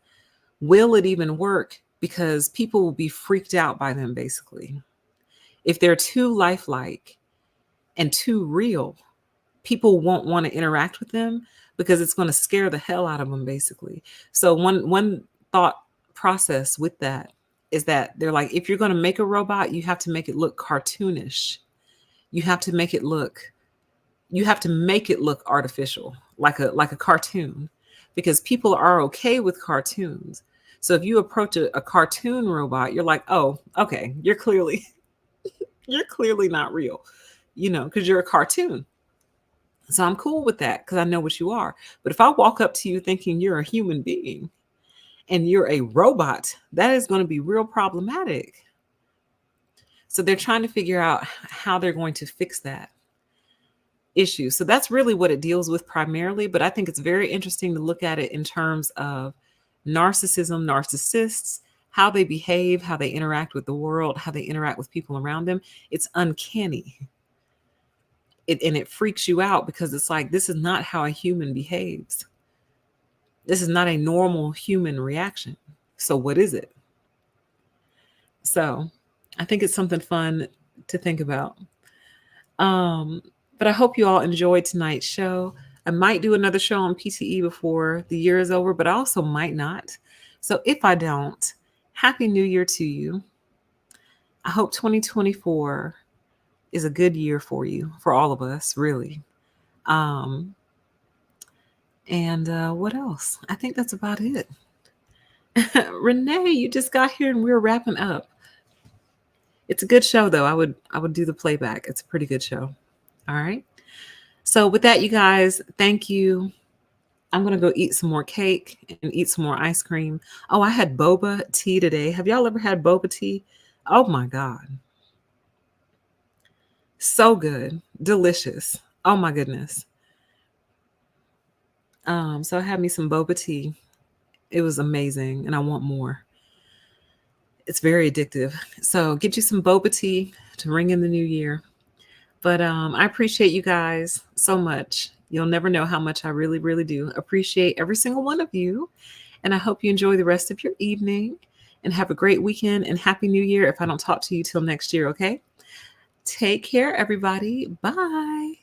will it even work? Because people will be freaked out by them, basically. If they're too lifelike and too real, people won't want to interact with them because it's going to scare the hell out of them, basically. So one thought process with that is that they're like, if you're going to make a robot, you have to make it look cartoonish. You have to make it look artificial, like a cartoon, because people are okay with cartoons. So if you approach a cartoon robot, you're like, oh, okay, you're clearly not real, because you're a cartoon. So I'm cool with that because I know what you are. But if I walk up to you thinking you're a human being and you're a robot, that is going to be real problematic. So they're trying to figure out how they're going to fix that issue. So that's really what it deals with primarily. But I think it's very interesting to look at it in terms of narcissism, narcissists, how they behave, how they interact with the world, how they interact with people around them. It's uncanny. And it freaks you out because it's like, this is not how a human behaves. This is not a normal human reaction. So what is it? So I think it's something fun to think about. But I hope you all enjoyed tonight's show. I might do another show on PTE before the year is over, but I also might not. So if I don't, Happy New Year to you. I hope 2024 is a good year for you, for all of us, really. And what else? I think that's about it. Renee, you just got here and we're wrapping up. It's a good show, though. I would do the playback. It's a pretty good show. All right. So with that, you guys, thank you. I'm going to go eat some more cake and eat some more ice cream. Oh, I had boba tea today. Have y'all ever had boba tea? Oh my God. So good. Delicious. Oh my goodness. So I had me some boba tea. It was amazing and I want more. It's very addictive. So get you some boba tea to ring in the new year. But I appreciate you guys so much. You'll never know how much I really, really do appreciate every single one of you. And I hope you enjoy the rest of your evening and have a great weekend and Happy New Year if I don't talk to you till next year, okay? Take care, everybody. Bye.